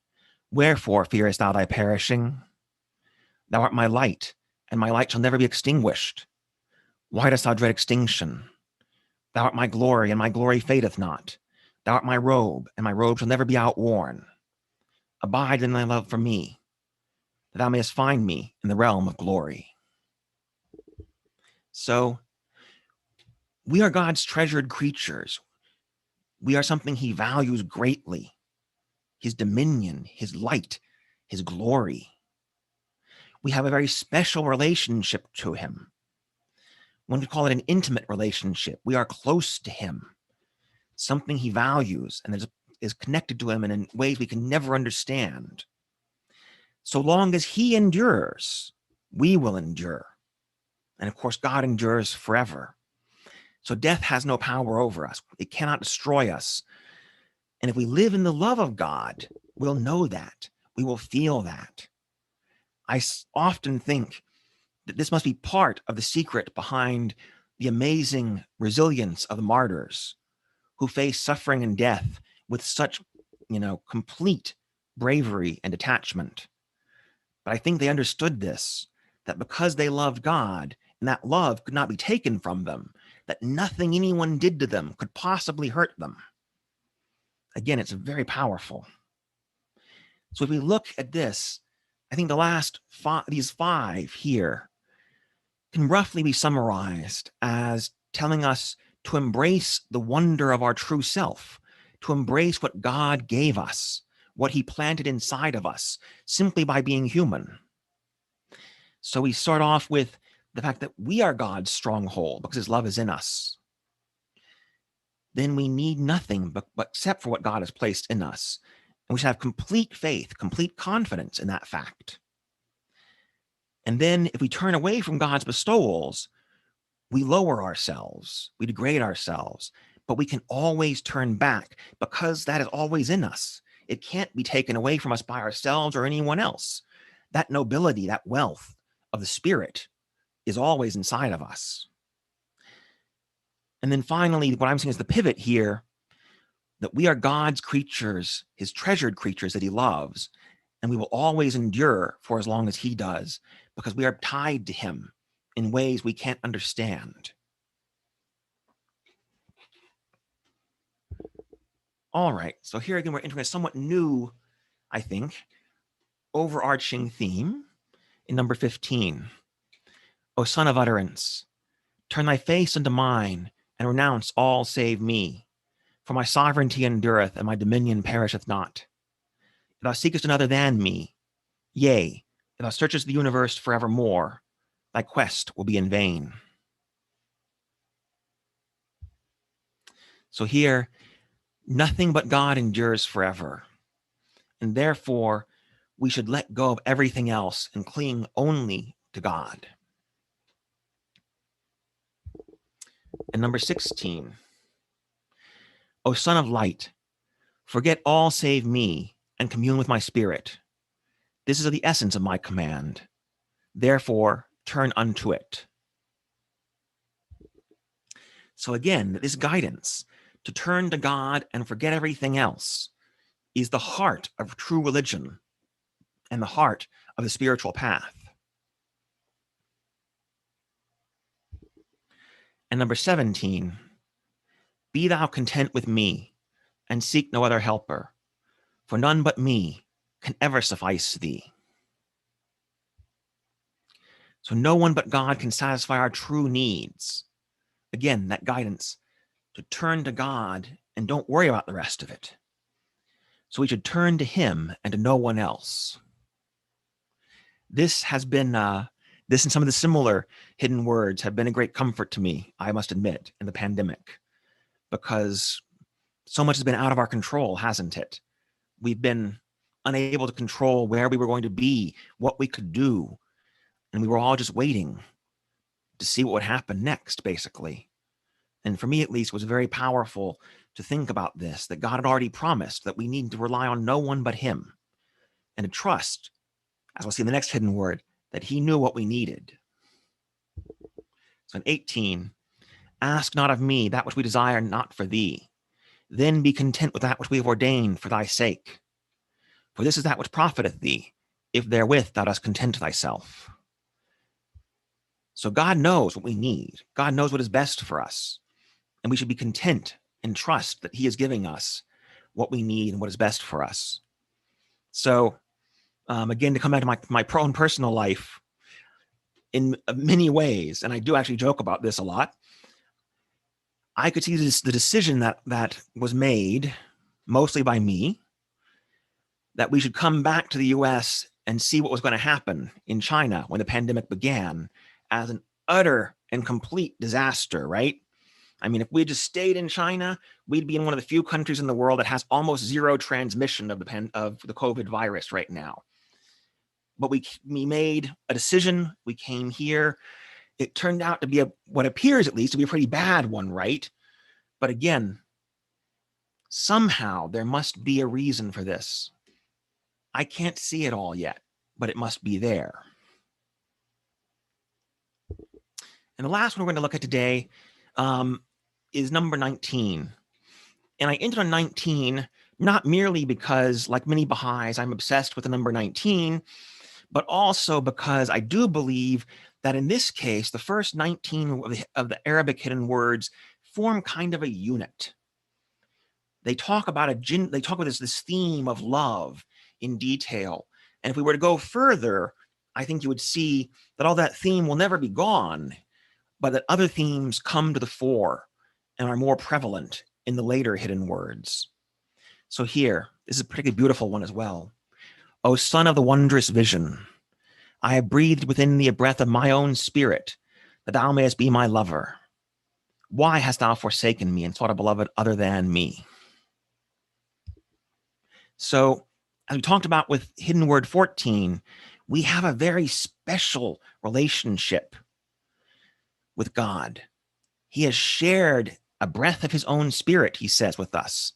J: Wherefore fearest thou thy perishing? Thou art my light, and my light shall never be extinguished. Why dost thou dread extinction? Thou art my glory, and my glory fadeth not. Thou art my robe, and my robe shall never be outworn. Abide in thy love for me, that thou mayest find me in the realm of glory. So, we are God's treasured creatures. We are something he values greatly. His dominion, his light, his glory. We have a very special relationship to him. One could call it an intimate relationship. We are close to him. Something he values and is connected to him in ways we can never understand. So long as he endures, we will endure. And of course, God endures forever. So death has no power over us. It cannot destroy us. And if we live in the love of God, we'll know that. We will feel that. I often think that this must be part of the secret behind the amazing resilience of the martyrs who face suffering and death with such, complete bravery and detachment. But I think they understood this, that because they loved God, and that love could not be taken from them, that nothing anyone did to them could possibly hurt them. Again, it's very powerful. So if we look at this, I think the last these five here can roughly be summarized as telling us to embrace the wonder of our true self, to embrace what God gave us, what he planted inside of us, simply by being human. So we start off with the fact that we are God's stronghold because his love is in us. Then we need nothing but except for what God has placed in us. And we should have complete faith, complete confidence in that fact. And then if we turn away from God's bestowals, we lower ourselves, we degrade ourselves, but we can always turn back because that is always in us. It can't be taken away from us by ourselves or anyone else. That nobility, that wealth of the Spirit is always inside of us. And then finally, what I'm saying is the pivot here, that we are God's creatures, his treasured creatures that he loves, and we will always endure for as long as he does, because we are tied to him in ways we can't understand. All right, so here again, we're entering a somewhat new, I think, overarching theme in number 15. O son of utterance, turn thy face unto mine, and renounce all save me. For my sovereignty endureth, and my dominion perisheth not. If thou seekest another than me, yea, if thou searchest the universe forevermore, thy quest will be in vain. So here, nothing but God endures forever. And therefore, we should let go of everything else and cling only to God. And number 16, O son of light, forget all save me and commune with my spirit. This is the essence of my command. Therefore, turn unto it. So again, this guidance to turn to God and forget everything else is the heart of true religion and the heart of the spiritual path. And number 17, be thou content with me and seek no other helper, for none but me can ever suffice thee. So no one but God can satisfy our true needs. Again, that guidance to turn to God and don't worry about the rest of it. So we should turn to him and to no one else. This has been, this and some of the similar hidden words have been a great comfort to me, I must admit, in the pandemic, because so much has been out of our control, hasn't it? We've been unable to control where we were going to be, what we could do, and we were all just waiting to see what would happen next, basically. And for me, at least, it was very powerful to think about this, that God had already promised that we need to rely on no one but him and to trust, as we'll see in the next hidden word, that he knew what we needed. So in 18, ask not of me that which we desire not for thee. Then be content with that which we have ordained for thy sake. For this is that which profiteth thee, if therewith thou dost content thyself. So God knows what we need. God knows what is best for us. And we should be content and trust that he is giving us what we need and what is best for us. So again, to come back to my own personal life, in many ways, and I do actually joke about this a lot, I could see the decision that was made, mostly by me, that we should come back to the US and see what was going to happen in China when the pandemic began as an utter and complete disaster, right? I mean, if we just stayed in China, we'd be in one of the few countries in the world that has almost zero transmission of the COVID virus right now. But we made a decision. We came here. It turned out to be what appears at least to be a pretty bad one, right? But again, somehow there must be a reason for this. I can't see it all yet, but it must be there. And the last one we're going to look at today is number 19. And I entered on 19 not merely because, like many Baha'is, I'm obsessed with the number 19, but also because I do believe that in this case, the first 19 of the Arabic hidden words form kind of a unit. They talk about this theme of love in detail. And if we were to go further, I think you would see that all that theme will never be gone, but that other themes come to the fore and are more prevalent in the later hidden words. So here, this is a particularly beautiful one as well. O son of the wondrous vision, I have breathed within thee a breath of my own spirit, that thou mayest be my lover. Why hast thou forsaken me and sought a beloved other than me? So, as we talked about with hidden word 14, we have a very special relationship with God. He has shared a breath of his own spirit, he says, with us.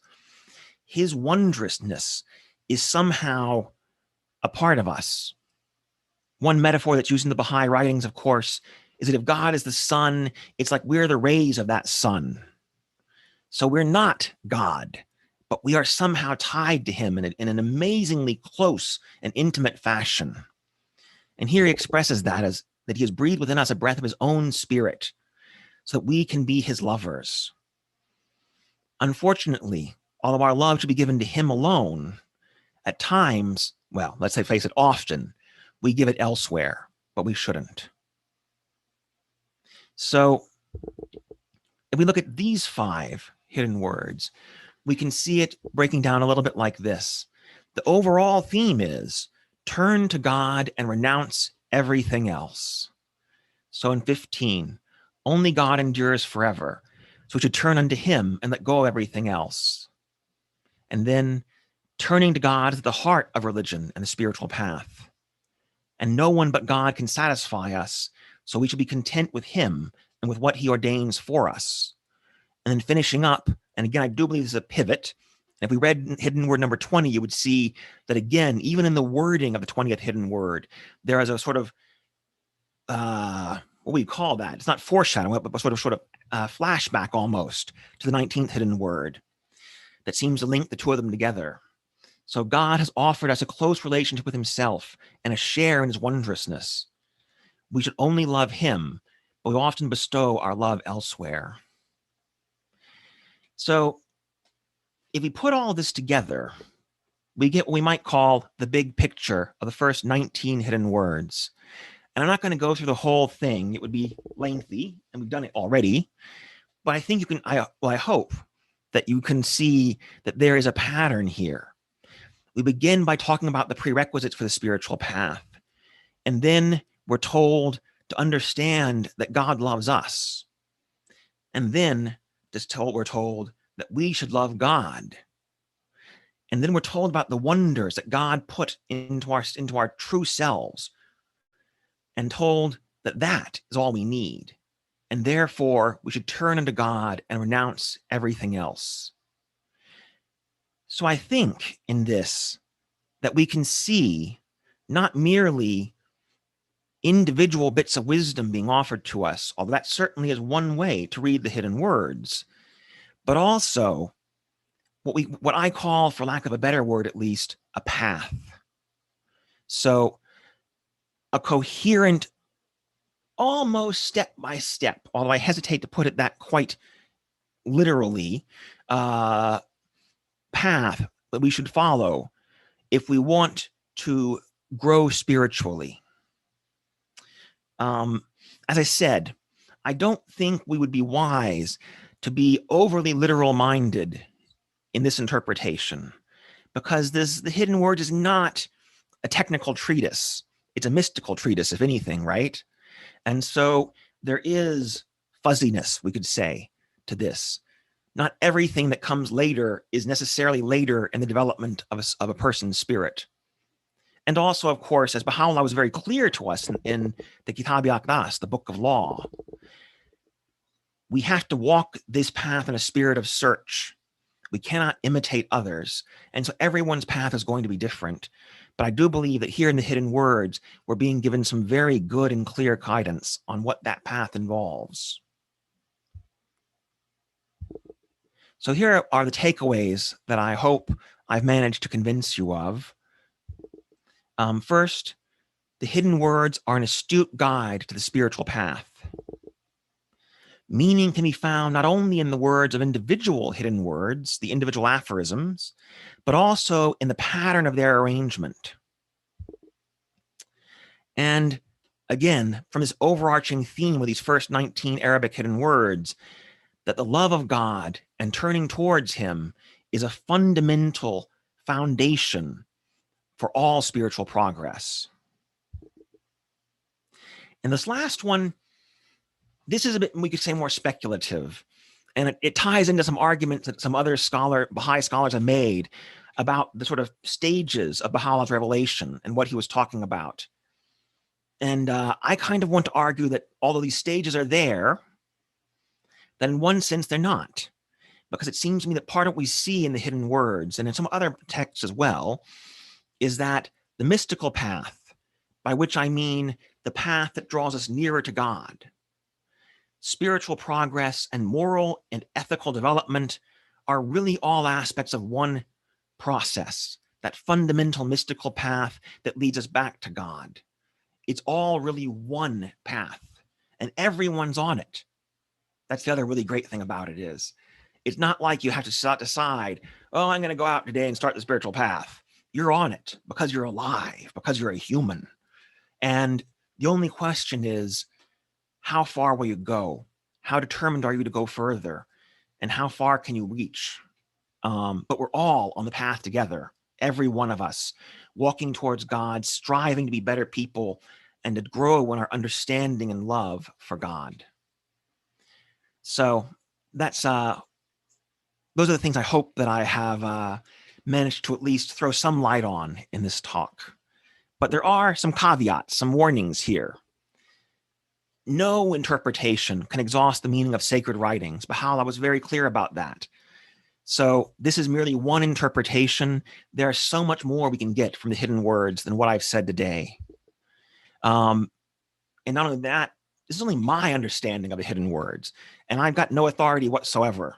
J: His wondrousness is somehow a part of us. One metaphor that's used in the Baha'i writings, of course, is that if God is the sun, it's like we're the rays of that sun. So we're not God, but we are somehow tied to him in an amazingly close and intimate fashion. And here he expresses that as that he has breathed within us a breath of his own spirit so that we can be his lovers. Unfortunately, although our love should be given to him alone, at times, well, let's say face it, often, we give it elsewhere, but we shouldn't. So if we look at these 5 hidden words, we can see it breaking down a little bit like this. The overall theme is turn to God and renounce everything else. So in 15, only God endures forever. So we should turn unto him and let go of everything else. And then turning to God is the heart of religion and the spiritual path. And no one but God can satisfy us, so we should be content with him and with what he ordains for us. And then finishing up, and again, I do believe this is a pivot. If we read hidden word number 20, you would see that again, even in the wording of the 20th hidden word, there is a sort of, what do you call that? It's not foreshadowing, but sort of flashback almost to the 19th hidden word that seems to link the two of them together. So God has offered us a close relationship with himself and a share in his wondrousness. We should only love him, but we often bestow our love elsewhere. So if we put all this together, we get what we might call the big picture of the first 19 hidden words. And I'm not going to go through the whole thing. It would be lengthy, and we've done it already. But I think you can, I hope that you can see that there is a pattern here. We begin by talking about the prerequisites for the spiritual path. And then we're told to understand that God loves us. And then we're told that we should love God. And then we're told about the wonders that God put into our true selves, and told that that is all we need. And therefore, we should turn unto God and renounce everything else. So I think in this that we can see not merely individual bits of wisdom being offered to us, although that certainly is one way to read the hidden words, but also what I call, for lack of a better word at least, a path. So a coherent, almost step by step, although I hesitate to put it that quite literally, path that we should follow if we want to grow spiritually. As I said, I don't think we would be wise to be overly literal minded in this interpretation, because the hidden word is not a technical treatise. It's a mystical treatise, if anything, right? And so there is fuzziness, we could say, to this. Not everything that comes later is necessarily later in the development of a person's spirit. And also, of course, as Baha'u'llah was very clear to us in the Kitab-i-Aqdas, the Book of Law, we have to walk this path in a spirit of search. We cannot imitate others. And so everyone's path is going to be different. But I do believe that here in the hidden words, we're being given some very good and clear guidance on what that path involves. So here are the takeaways that I hope I've managed to convince you of. First, the hidden words are an astute guide to the spiritual path. Meaning can be found not only in the words of individual hidden words, the individual aphorisms, but also in the pattern of their arrangement. And again, from this overarching theme of these first 19 Arabic hidden words, that the love of God and turning towards him is a fundamental foundation for all spiritual progress. And this last one, this is a bit, we could say, more speculative. And it ties into some arguments that some other Baha'i scholars have made about the sort of stages of Baha'u'llah's revelation and what he was talking about. And I kind of want to argue that although these stages are there, that in one sense they're not. Because it seems to me that part of what we see in the hidden words, and in some other texts as well, is that the mystical path, by which I mean the path that draws us nearer to God, spiritual progress and moral and ethical development are really all aspects of one process, that fundamental mystical path that leads us back to God. It's all really one path, and everyone's on it. That's the other really great thing about it is, It's not like you have to decide, oh, I'm going to go out today and start the spiritual path. You're on it because you're alive, because you're a human. And the only question is, how far will you go? How determined are you to go further? And how far can you reach? But we're all on the path together, every one of us, walking towards God, striving to be better people and to grow in our understanding and love for God. So that's those are the things I hope that I have managed to at least throw some light on in this talk. But there are some caveats, some warnings here. No interpretation can exhaust the meaning of sacred writings. Bahá'u'lláh was very clear about that. So this is merely one interpretation. There's so much more we can get from the hidden words than what I've said today. And not only that, this is only my understanding of the hidden words, and I've got no authority whatsoever.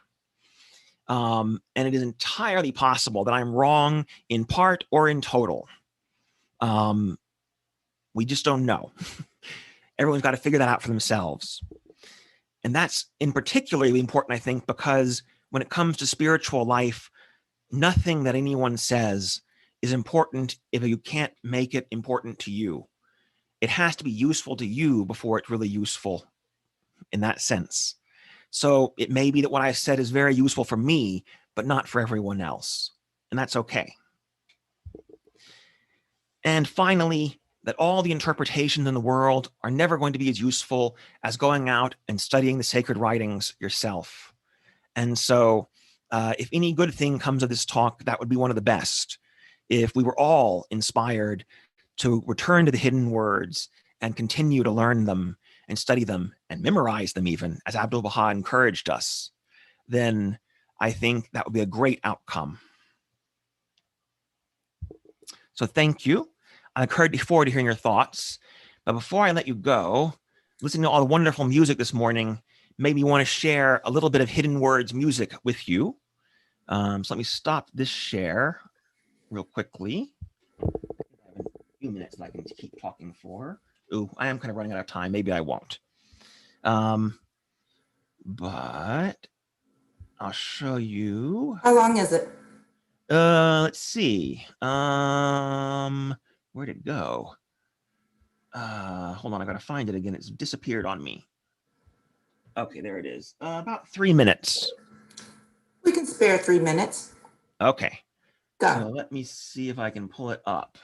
J: And it is entirely possible that I'm wrong in part or in total. We just don't know. Everyone's got to figure that out for themselves. And that's in particularly important, I think, because when it comes to spiritual life, nothing that anyone says is important if you can't make it important to you. It has to be useful to you before it's really useful in that sense. So it may be that what I said is very useful for me, but not for everyone else. And that's okay. And finally, that all the interpretations in the world are never going to be as useful as going out and studying the sacred writings yourself. And so if any good thing comes of this talk, that would be one of the best. If we were all inspired to return to the hidden words and continue to learn them and study them and memorize them even, as Abdu'l-Baha encouraged us, then I think that would be a great outcome. So thank you. I encourage you forward to hearing your thoughts. But before I let you go, listening to all the wonderful music this morning made me want to share a little bit of hidden words music with you. So let me stop this share real quickly. I have a few minutes that I can keep talking for. Ooh, I am kind of running out of time. Maybe I won't. But I'll show you.
A: How long is it?
J: Let's see. Where'd it go? Hold on, I gotta find it again. It's disappeared on me. Okay, there it is. About 3 minutes.
A: We can spare 3 minutes.
J: Okay.
A: Go.
J: So let me see if I can pull it up.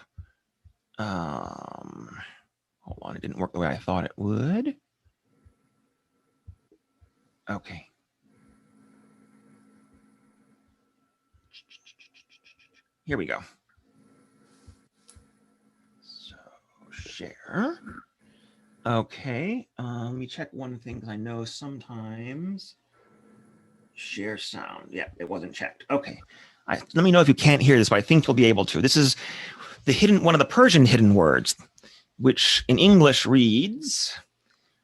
J: Hold on, it didn't work the way I thought it would. Okay. Here we go. So share. Okay, let me check one thing because I know sometimes share sound. Yeah, it wasn't checked. Okay, let me know if you can't hear this, but I think you'll be able to. This is one of the Persian hidden words, which in English reads,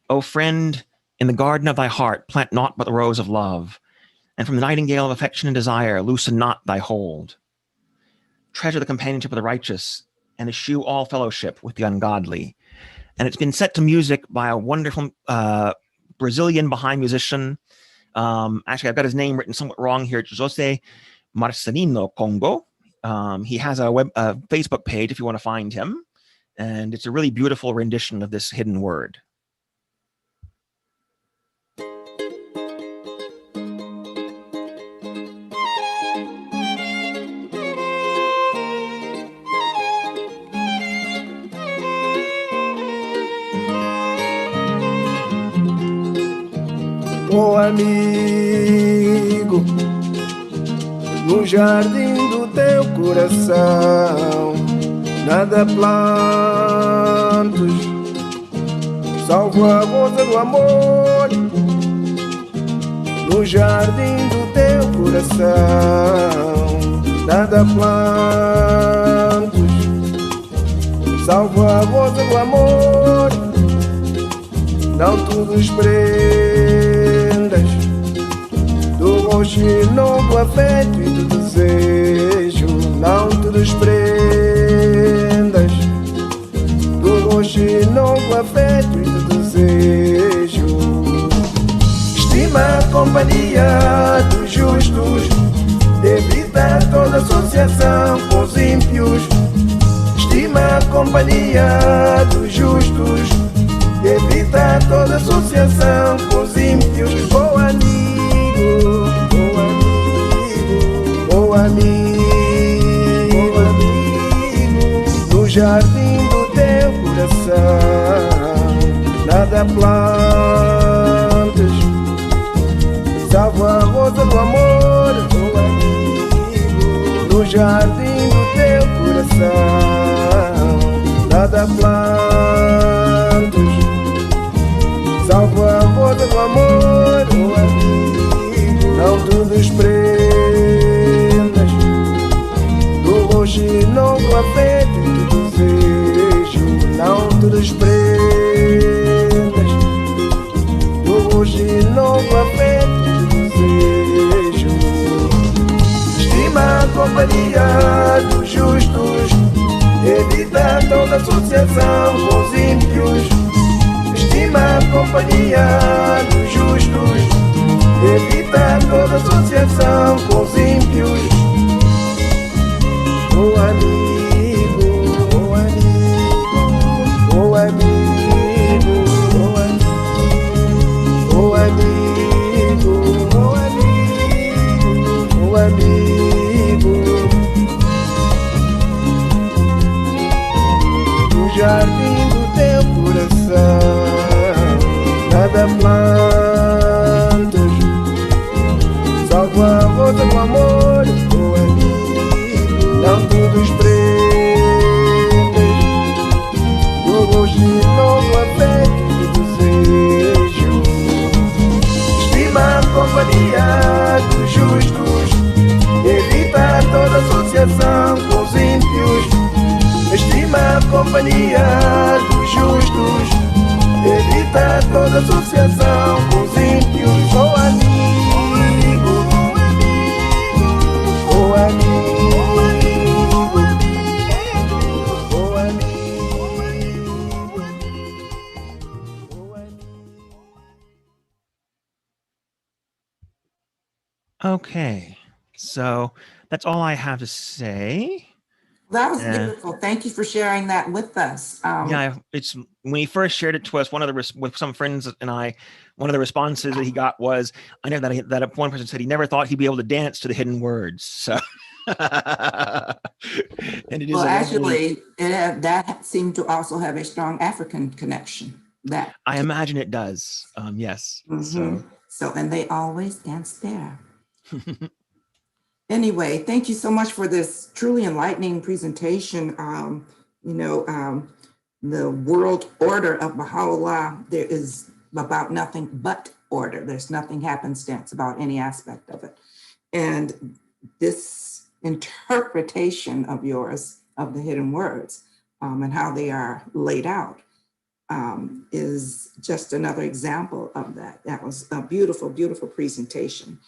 J: "O friend, in the garden of thy heart, plant naught but the rose of love, and from the nightingale of affection and desire, loosen not thy hold. Treasure the companionship of the righteous, and eschew all fellowship with the ungodly." And it's been set to music by a wonderful Brazilian Baha'i musician. Actually, I've got his name written somewhat wrong here. It's José Marcelino Congo. He has a Facebook page if you want to find him. And it's a really beautiful rendition of this hidden word.
K: Oh amigo, no jardim do teu coração, nada plantos, salvo a rosa do amor. No jardim do teu coração, nada plantos, salvo a rosa do amor. Não te desprendas do roxinol do afeto e do desejo. Não te desprendas do roxinol do afeto e do desejo. Estima estima a companhia dos justos, evita toda associação com os ímpios. Estima a companhia dos justos, evita toda associação com os ímpios. Oh amigo, oh amigo, oh amigo, oh amigo, no jardim do teu coração nada plantas, salva a rosa do amor, oh amigo, no jardim do teu coração nada plantas, salva a rosa do amor, oh amigo, não te desprendas do roxo e não do afeto e do desejo, não te desprendas do roxo e não do afeto e do desejo. Estima a companhia dos justos, evita toda associação com os ímpios. Estima a companhia dos justos, evita toda associação com os ímpios. Oh amigo, oh amigo, oh amigo, oh amigo, oh amigo, oh amigo, oh amigo, no jardim do teu coração nada plantas, salva a rosa do amor, oh amigo, não te desprendas do roxo e novo afeto e desejo. Estima a companhia dos justos, evita toda associação com os ímpios. Estima a companhia dos justos, evita toda associação com os ímpios. Oh amigo, oh amigo, oh amigo, oh amigo.
J: Okay, so that's all I have to say.
A: That was
J: Yeah.
A: beautiful. Thank you for sharing that with us.
J: Yeah, it's when he first shared it to us. One of the with some friends and I, one of the responses that he got was, I know that one person said he never thought he'd be able to dance to the hidden words. So, and it is
A: Well,
J: a lovely-
A: actually, that seemed to also have a strong African connection. That
J: I imagine it does. Yes.
A: Mhm. So, and they always dance there. Anyway, thank you so much for this truly enlightening presentation. The world order of Baha'u'llah, there is about nothing but order. There's nothing happenstance about any aspect of it. And this interpretation of yours of the hidden words and how they are laid out is just another example of that. That was a beautiful, beautiful presentation.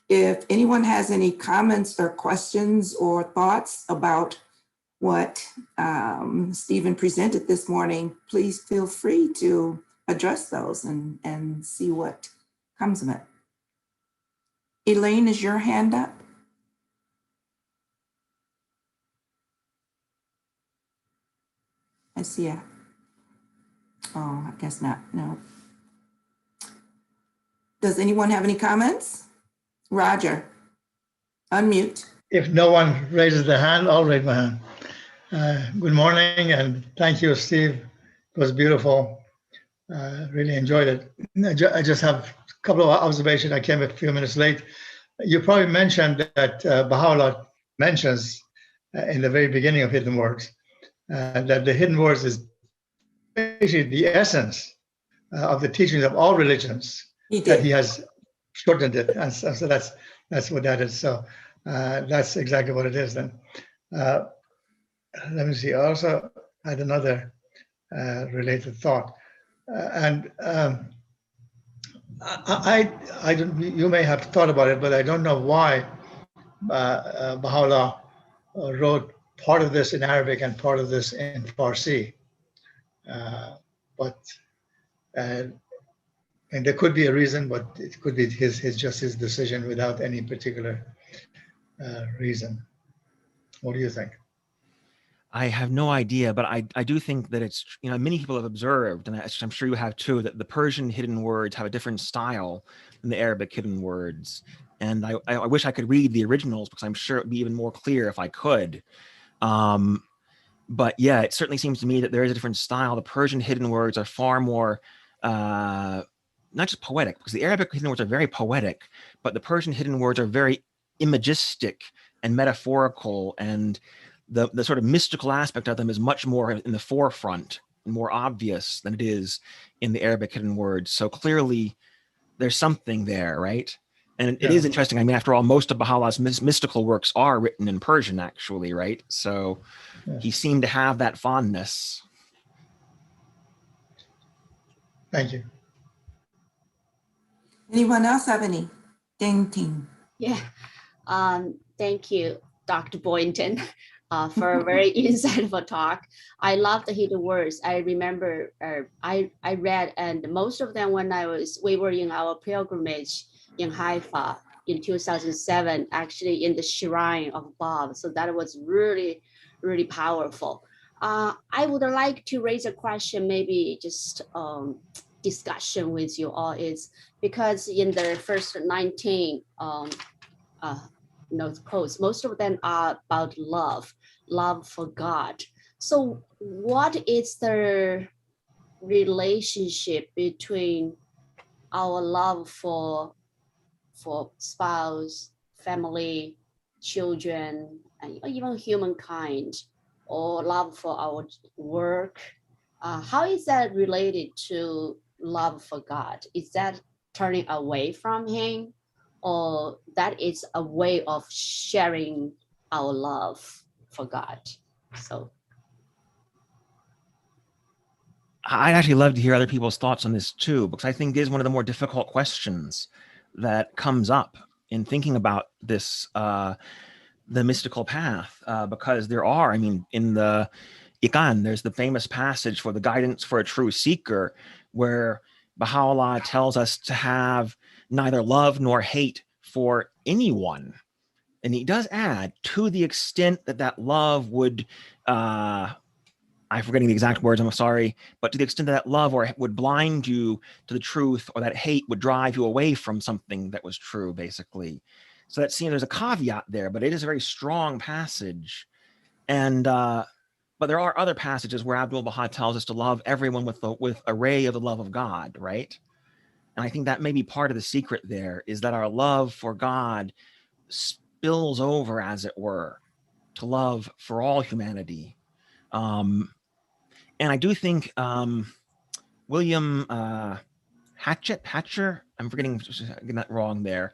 A: If anyone has any comments or questions or thoughts about what Stephen presented this morning, please feel free to address those and see what comes of it. Elaine, is your hand up? I see it. Oh, I guess not. No. Does anyone have any comments? Roger, unmute.
L: If no one raises their hand, I'll raise my hand. Good morning, and thank you, Steve. It was beautiful. Really enjoyed it. I just have a couple of observations. I came a few minutes late. You probably mentioned that Baha'u'llah mentions in the very beginning of Hidden Words that the Hidden Words is basically the essence of the teachings of all religions. That he has shortened it, and so that's what that is. So that's exactly what it is. Then let me see. I also had another related thought, and I don't. You may have thought about it, but I don't know why Baha'u'llah wrote part of this in Arabic and part of this in Farsi. But And there could be a reason, but it could be just his decision without any particular reason. What do you think?
J: I have no idea, but I do think that it's, many people have observed, and I'm sure you have too, that the Persian hidden words have a different style than the Arabic hidden words. And I wish I could read the originals because I'm sure it would be even more clear if I could. But yeah, it certainly seems to me that there is a different style. The Persian hidden words are far more, not just poetic, because the Arabic hidden words are very poetic, but the Persian hidden words are very imagistic and metaphorical, and the sort of mystical aspect of them is much more in the forefront and more obvious than it is in the Arabic hidden words. So clearly there's something there, right? And it is interesting. I mean, after all, most of Baha'u'llah's mystical works are written in Persian, actually, right? So he seemed to have that fondness.
L: Thank you.
A: Anyone else have any? Ding ting.
M: Yeah. Thank you, Dr. Boynton, for a very insightful talk. I love the hidden words. I remember I read, and most of them when we were in our pilgrimage in Haifa in 2007, actually in the shrine of Bob. So that was really, really powerful. I would like to raise a question, maybe just discussion with you all, is because in the first 19 quotes, most of them are about love for God. So what is the relationship between our love for spouse, family, children, and even humankind, or love for our work? How is that related to love for God? Is that turning away from him, or that is a way of sharing our love for God? So
J: I'd actually love to hear other people's thoughts on this too, because I think it is one of the more difficult questions that comes up in thinking about this, the mystical path, because there are, I mean, in the Iqan, there's the famous passage for the guidance for a true seeker, where Baha'u'llah tells us to have neither love nor hate for anyone. And he does add, to the extent that that love would, I'm forgetting the exact words, I'm sorry, but to the extent that love would blind you to the truth, or that hate would drive you away from something that was true, basically. So that there's a caveat there, but it is a very strong passage. And but there are other passages where Abdul-Baha tells us to love everyone with a ray of the love of God, right? And I think that may be part of the secret there, is that our love for God spills over, as it were, to love for all humanity. And I do think William Hatcher, I'm getting that wrong there.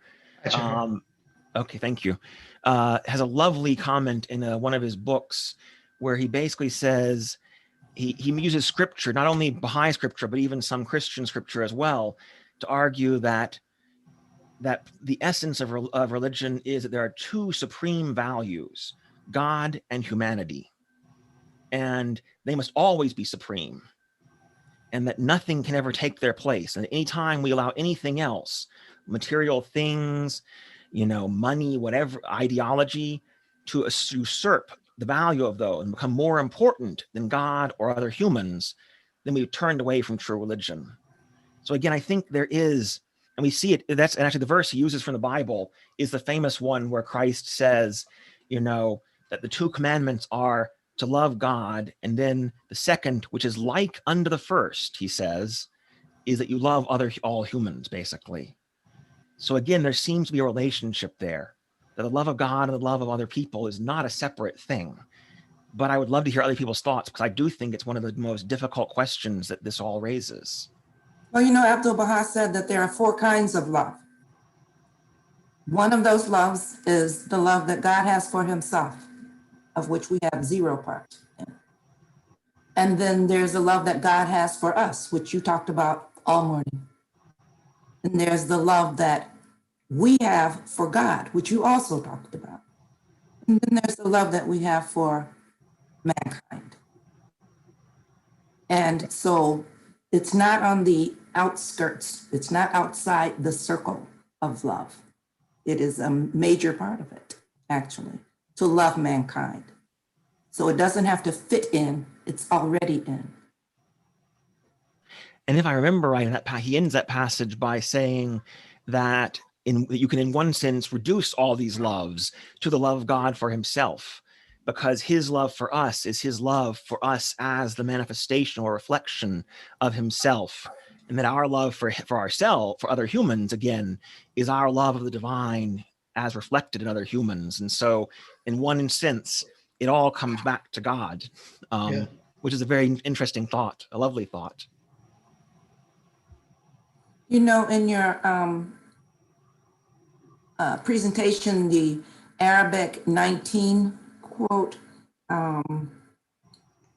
J: Okay, thank you. Has a lovely comment in one of his books where he basically says, he uses scripture, not only Baha'i scripture, but even some Christian scripture as well, to argue that the essence of religion is that there are two supreme values, God and humanity. And they must always be supreme, and that nothing can ever take their place. And anytime we allow anything else, material things, money, whatever, ideology, to usurp the value of those and become more important than God or other humans, then we've turned away from true religion. So again, I think there is, and we see it, and actually the verse he uses from the Bible is the famous one where Christ says, that the two commandments are to love God, and then the second, which is like unto the first, he says, is that you love all humans, basically. So again, there seems to be a relationship there, that the love of God and the love of other people is not a separate thing. But I would love to hear other people's thoughts, because I do think it's one of the most difficult questions that this all raises.
A: Well, Abdul-Baha said that there are 4 kinds of love. One of those loves is the love that God has for himself, of which we have 0 part. And then there's the love that God has for us, which you talked about all morning. And there's the love that we have for God, which you also talked about. And then there's the love that we have for mankind. And so it's not on the outskirts. It's not outside the circle of love. It is a major part of it, actually, to love mankind. So it doesn't have to fit in, it's already in.
J: And if I remember right, he ends that passage by saying that you can, in one sense, reduce all these loves to the love of God for himself, because his love for us is his love for us as the manifestation or reflection of himself. And that our love for ourselves, for other humans, again, is our love of the divine as reflected in other humans. And so in one sense, it all comes back to God, which is a very interesting thought, a lovely thought.
A: You know, in your presentation, the Arabic 19 quote,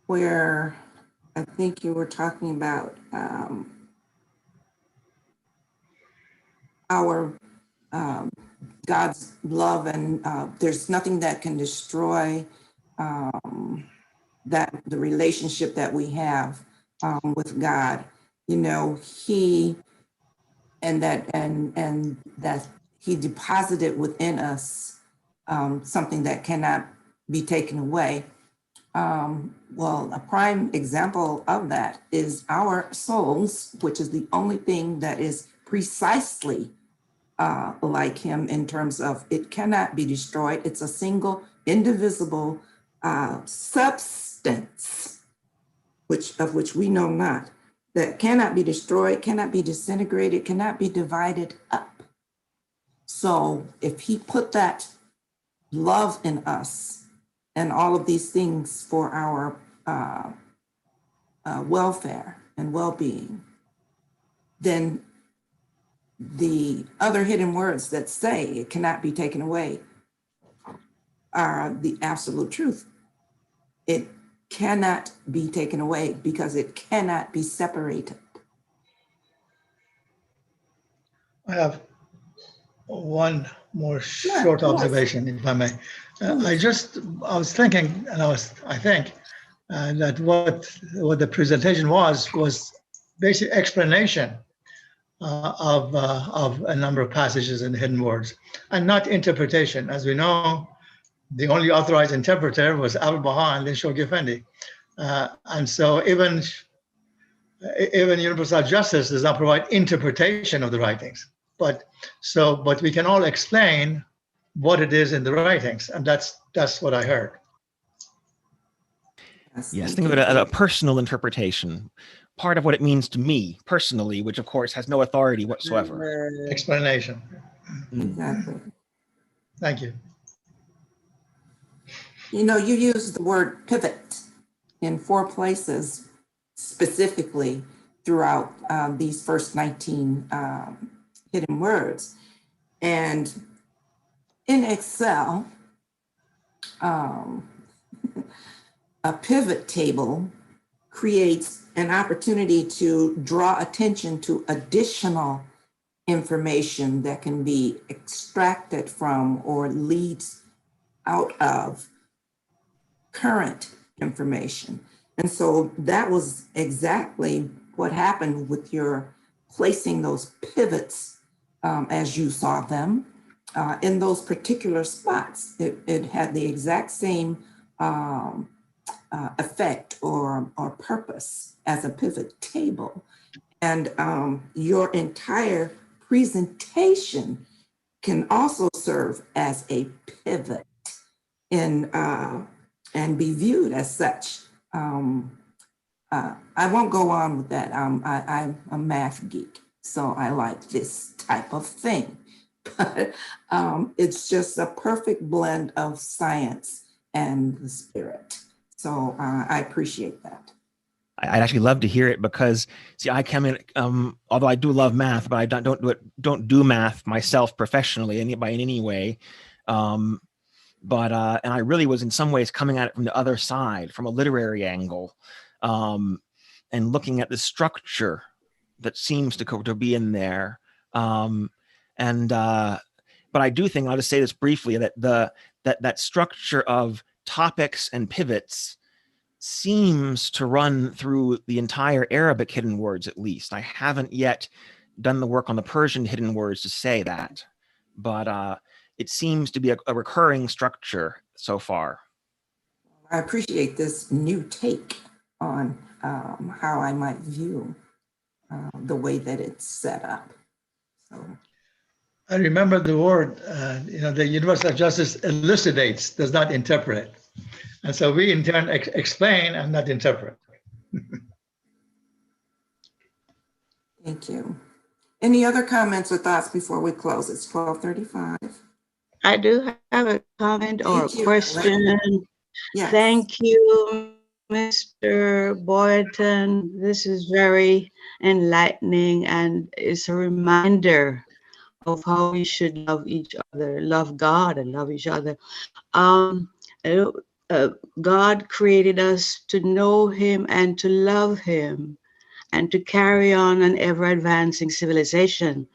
A: where I think you were talking about our God's love, and there's nothing that can destroy that the relationship that we have with God. You know, that he deposited within us something that cannot be taken away. Well, a prime example of that is our souls, which is the only thing that is precisely like him in terms of it cannot be destroyed. It's a single, indivisible substance, of which we know not, that cannot be destroyed, cannot be disintegrated, cannot be divided up. So if he put that love in us and all of these things for our welfare and well-being, then the other hidden words that say it cannot be taken away are the absolute truth. It cannot be taken away because it cannot be separated.
L: I have one more short observation, if I may. I was thinking, and I think that what the presentation was basic explanation of a number of passages in hidden words, and not interpretation. As we know, the only authorized interpreter was Abul Baha and then Shoghi Effendi. And so even universal justice does not provide interpretation of the writings. But we can all explain what it is in the writings, and that's what I heard.
J: Yes, think of it as a personal interpretation, part of what it means to me personally, which of course has no authority whatsoever.
L: Explanation.
A: Exactly.
L: Thank you.
A: You know, you use the word pivot in 4 places specifically throughout these first 19 hidden words. And in Excel, a pivot table creates an opportunity to draw attention to additional information that can be extracted from or leads out of current information. And so that was exactly what happened with your placing those pivots as you saw them in those particular spots. It had the exact same effect or purpose as a pivot table. And your entire presentation can also serve as a pivot in and be viewed as such. I won't go on with that. I'm a math geek, so I like this type of thing. But it's just a perfect blend of science and the spirit. So I appreciate that.
J: I'd actually love to hear it because, see, I come in, although I do love math, but I don't do math myself professionally in any way. And I really was in some ways coming at it from the other side, from a literary angle, and looking at the structure that seems to be in there. But I do think, I'll just say this briefly, that that structure of topics and pivots seems to run through the entire Arabic hidden words, at least. I haven't yet done the work on the Persian hidden words to say that, but it seems to be a recurring structure so far.
A: I appreciate this new take on how I might view the way that it's set up. So.
L: I remember the word, the universal justice elucidates, does not interpret. And so we in turn explain and not interpret.
A: Thank you. Any other comments or thoughts before we close? It's 12:35.
N: I do have a comment or a question.
A: Yes.
N: Thank you, Mr. Boynton. This is very enlightening and it's a reminder of how we should love each other, love God and love each other. God created us to know him and to love him and to carry on an ever-advancing civilization.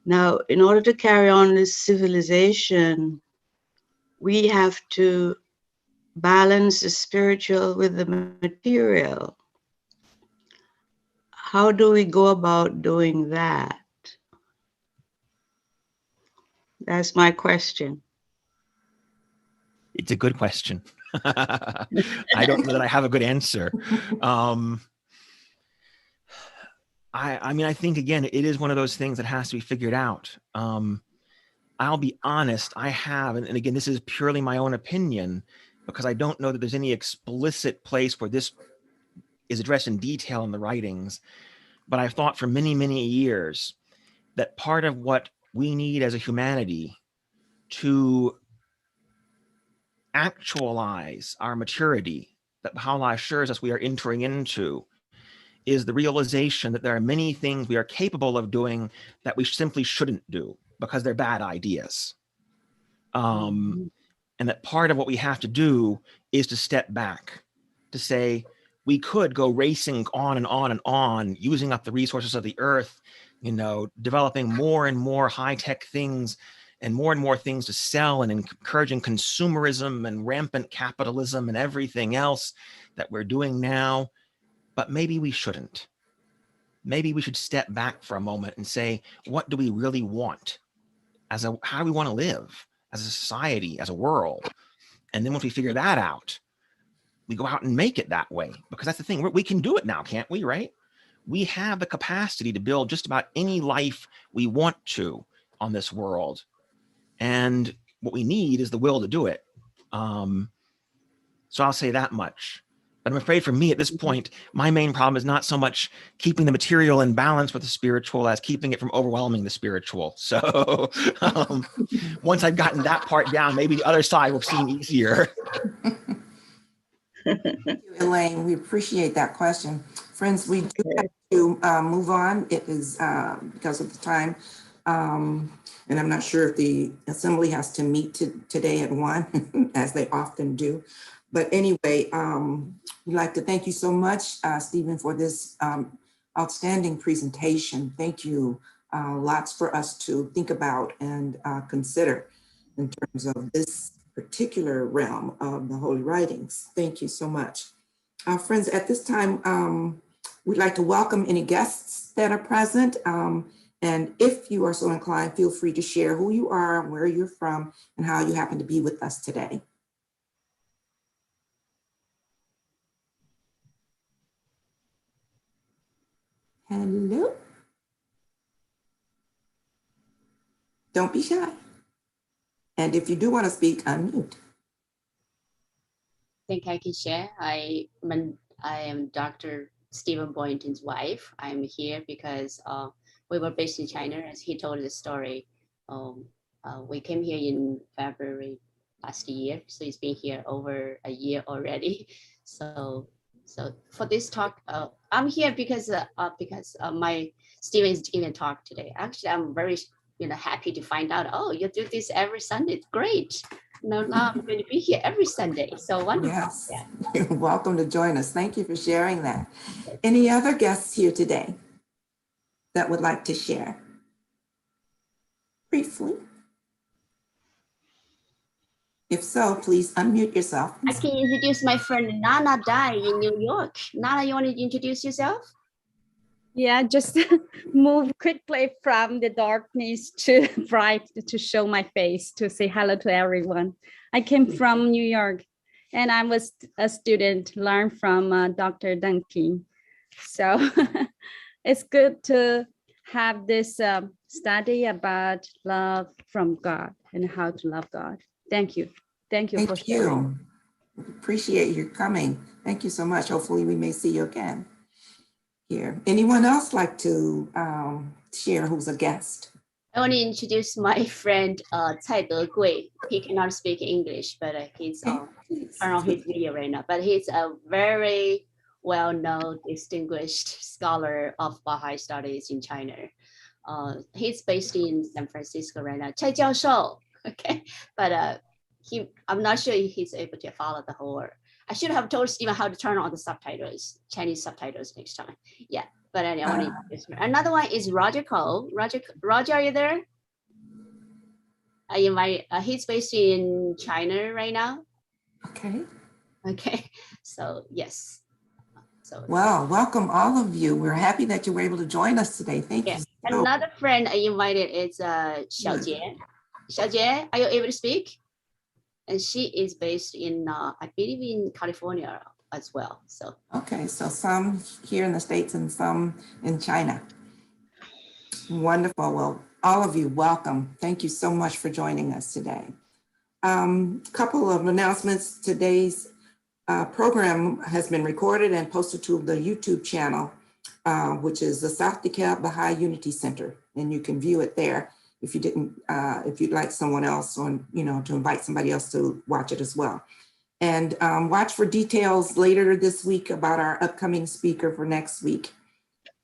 N: Now, in order to carry on this civilization, we have to balance the spiritual with the material. How do we go about doing that? That's my question.
J: It's a good question. I don't know that I have a good answer. I mean, I think, again, it is one of those things that has to be figured out. I'll be honest, I have, and again, this is purely my own opinion, because I don't know that there's any explicit place where this is addressed in detail in the writings, but I've thought for many, many years that part of what we need as a humanity to actualize our maturity that Baha'u'llah assures us we are entering into is the realization that there are many things we are capable of doing that we simply shouldn't do because they're bad ideas. And that part of what we have to do is to step back, to say, we could go racing on and on and on, using up the resources of the earth, developing more and more high-tech things and more things to sell and encouraging consumerism and rampant capitalism and everything else that we're doing now. But maybe we shouldn't. Maybe we should step back for a moment and say, what do we really want? How do we want to live as a society, as a world? And then once we figure that out, we go out and make it that way, because that's the thing. We can do it now, can't we, right? We have the capacity to build just about any life we want to on this world. And what we need is the will to do it. So I'll say that much. But I'm afraid for me at this point, my main problem is not so much keeping the material in balance with the spiritual as keeping it from overwhelming the spiritual. So once I've gotten that part down, maybe the other side will seem easier.
A: Thank you, Elaine. We appreciate that question. Friends, we do have to move on. It is because of the time. And I'm not sure if the assembly has to meet today at 1, as they often do. But anyway, we'd like to thank you so much, Stephen, for this outstanding presentation. Thank you. Lots for us to think about and consider in terms of this particular realm of the Holy Writings. Thank you so much. Friends, at this time, we'd like to welcome any guests that are present. And if you are so inclined, feel free to share who you are, where you're from, and how you happen to be with us today. Hello. Don't be shy. And if you do want to speak, unmute.
M: I think I can share. I am Dr. Stephen Boynton's wife. I'm here because we were based in China, as he told the story. We came here in February last year, so it's been here over a year already. So for this talk, I'm here because my Stephen's giving a talk today. Actually, I'm very happy to find out. Oh, you do this every Sunday. It's great. Now I'm going to be here every Sunday. So wonderful.
A: Yes,
M: yeah.
A: You're welcome to join us. Thank you for sharing that. Any other guests here today that would like to share briefly? If so, please unmute yourself.
M: I can introduce my friend Nana Dai in New York. Nana, you want to introduce yourself?
O: Yeah, just move quickly from the darkness to bright to show my face, to say hello to everyone. I came from New York and I was a student, learned from Dr. Duncan. So it's good to have this study about love from God and how to love God. Thank you. Thank you for sharing.
A: Appreciate your coming. Thank you so much. Hopefully we may see you again here. Anyone else like to share who's a guest?
M: I want to introduce my friend Cai Degui. He cannot speak English, but he's turn on his video right now. But he's a very well-known, distinguished scholar of Baha'i studies in China. He's based in San Francisco right now. Cai Jiao Shou. Okay, but I'm not sure if he's able to follow the whole. I should have told Stephen how to turn on the subtitles, Chinese subtitles next time. Yeah, but anyway, I want to introduce her. Another one is Roger Cole. Roger, are you there? He's based in China right now.
A: Okay.
M: Okay, so yes. So
A: well, welcome all of you. We're happy that you were able to join us today. Thank you.
M: Another friend I invited is Xiao Jie. Xiao Jie, are you able to speak? And she is based in, I believe, in California as well. So
A: okay, so some here in the States and some in China. Wonderful. Well, all of you, welcome. Thank you so much for joining us today. Couple of announcements. Today's program has been recorded and posted to the YouTube channel, which is the South DeKalb Baha'i Unity Center, and you can view it there. If you didn't, if you'd like someone else on, to invite somebody else to watch it as well. And watch for details later this week about our upcoming speaker for next week.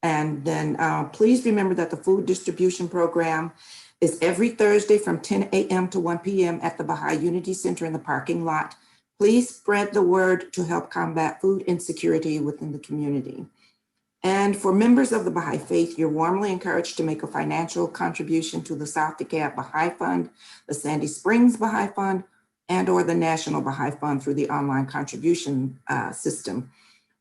A: And then please remember that the food distribution program is every Thursday from 10 a.m. to 1 p.m. at the Baha'i Unity Center in the parking lot. Please spread the word to help combat food insecurity within the community. And for members of the Baha'i faith, you're warmly encouraged to make a financial contribution to the South DeKalb Baha'i Fund, the Sandy Springs Baha'i Fund, and or the National Baha'i Fund through the online contribution system,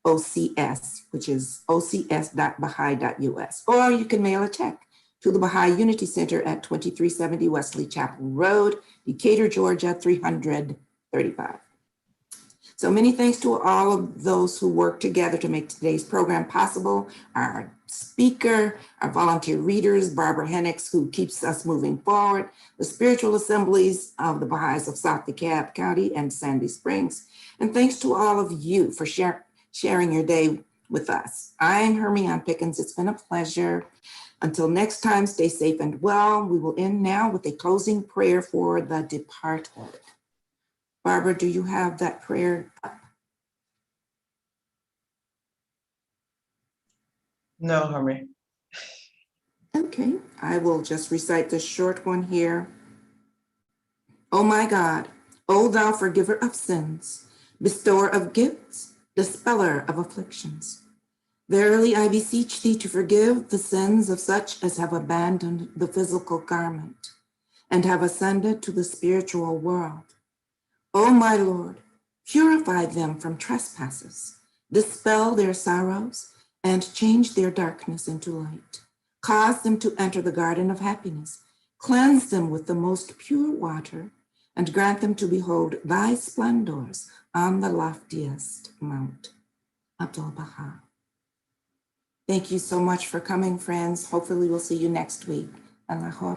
A: OCS, which is ocs.baha'i.us. Or you can mail a check to the Baha'i Unity Center at 2370 Wesley Chapel Road, Decatur, Georgia, 335. So many thanks to all of those who worked together to make today's program possible. Our speaker, our volunteer readers, Barbara Hennix, who keeps us moving forward, the spiritual assemblies of the Baha'is of South DeKalb County and Sandy Springs. And thanks to all of you for sharing your day with us. I'm Hermione Pickens. It's been a pleasure. Until next time, stay safe and well. We will end now with a closing prayer for the departed. Barbara, do you have that prayer up?
P: No, Hermie.
A: Okay, I will just recite the short one here. Oh my God, O thou forgiver of sins, bestower of gifts, dispeller of afflictions. Verily I beseech thee to forgive the sins of such as have abandoned the physical garment and have ascended to the spiritual world. O my Lord, purify them from trespasses, dispel their sorrows, and change their darkness into light. Cause them to enter the garden of happiness, cleanse them with the most pure water, and grant them to behold thy splendors on the loftiest mount. Abdul-Baha. Thank you so much for coming, friends. Hopefully we'll see you next week. Allahu